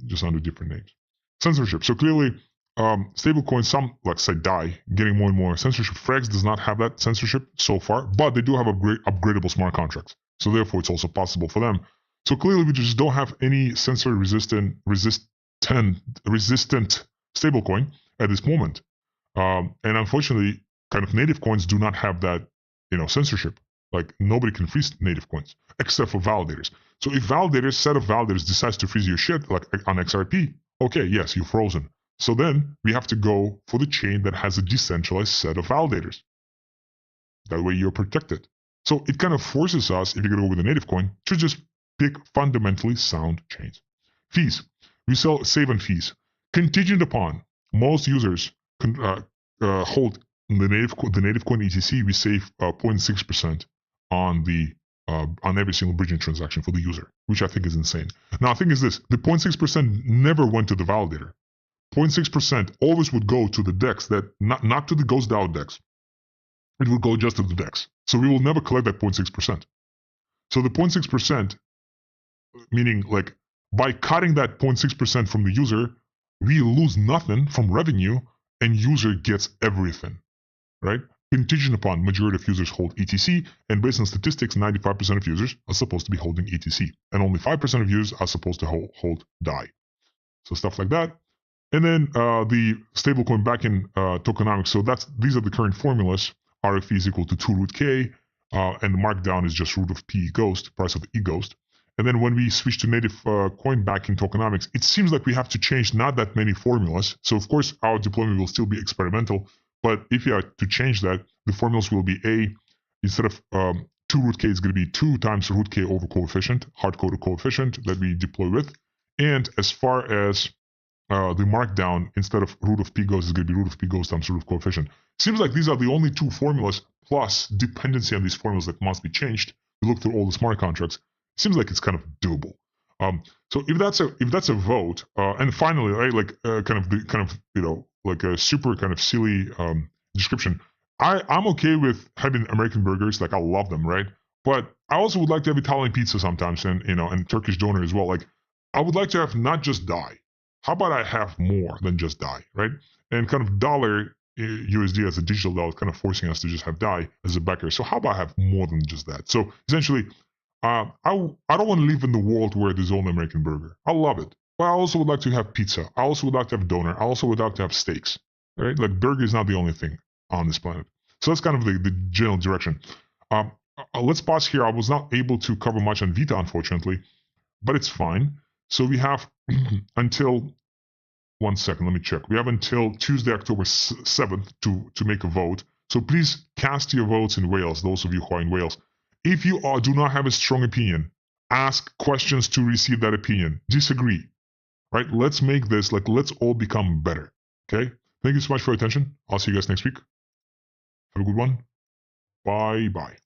just under different names. Censorship. So clearly, stablecoins, some, like say DAI, getting more and more censorship. Frax does not have that censorship so far, but they do have upgradable smart contracts. So therefore, it's also possible for them. So clearly, we just don't have any censor resistant stablecoin at this moment. And unfortunately, kind of native coins do not have that, censorship. Like, nobody can freeze native coins except for validators. So if set of validators decides to freeze your shit, like on XRP, okay, yes, you're frozen. So then we have to go for the chain that has a decentralized set of validators. That way you're protected. So it kind of forces us, if you're going to go with a native coin, to just pick fundamentally sound chains. Fees. We save on fees. Contingent upon most users hold the native coin ETC, we save 0.6% on every single bridging transaction for the user, which I think is insane. Now, the thing is this: the 0.6% never went to the validator. 0.6% always would go to the DEX, that not to the ghostDAO DEX. It would go just to the DEX. So we will never collect that 0.6%. So the 0.6%, meaning like by cutting that 0.6% from the user, we lose nothing from revenue and user gets everything, right? Contingent upon majority of users hold ETC, and based on statistics, 95% of users are supposed to be holding ETC, and only 5% of users are supposed to hold DAI. So stuff like that. And then the stablecoin backing tokenomics. So these are the current formulas. RFE is equal to 2 root K, and the markdown is just root of P ghost, price of E ghost. And then when we switch to native coin backing tokenomics, it seems like we have to change not that many formulas. So of course, our deployment will still be experimental, But if you are to change that, the formulas will be A, instead of 2 root k, it's going to be 2 times root k over coefficient, hard-coded coefficient that we deploy with. And as far as the markdown, instead of root of p goes, is going to be root of p goes times root of coefficient. Seems like these are the only 2 formulas plus dependency on these formulas that must be changed. We look through all the smart contracts. Seems like it's kind of doable. So if that's a vote, and finally, right, like like a super kind of silly description. I'm okay with having American burgers, like I love them, right? But I also would like to have Italian pizza sometimes, and Turkish doner as well. Like I would like to have not just DAI. How about I have more than just DAI, right? And kind of dollar USD as a digital dollar is kind of forcing us to just have DAI as a backer. So how about I have more than just that? So essentially, I don't want to live in the world where there's only American burger. I love it. But I also would like to have pizza. I also would like to have doner. I also would like to have steaks, right? Like burger is not the only thing on this planet. So that's kind of the general direction. Let's pause here. I was not able to cover much on Vita, unfortunately, but it's fine. So we have until, one second, let me check. We have until Tuesday, October 7th to make a vote. So please cast your votes in Wales, those of you who are in Wales. If you do not have a strong opinion, ask questions to receive that opinion. Disagree, right? Let's make this, like, let's all become better, okay? Thank you so much for your attention. I'll see you guys next week. Have a good one. Bye-bye.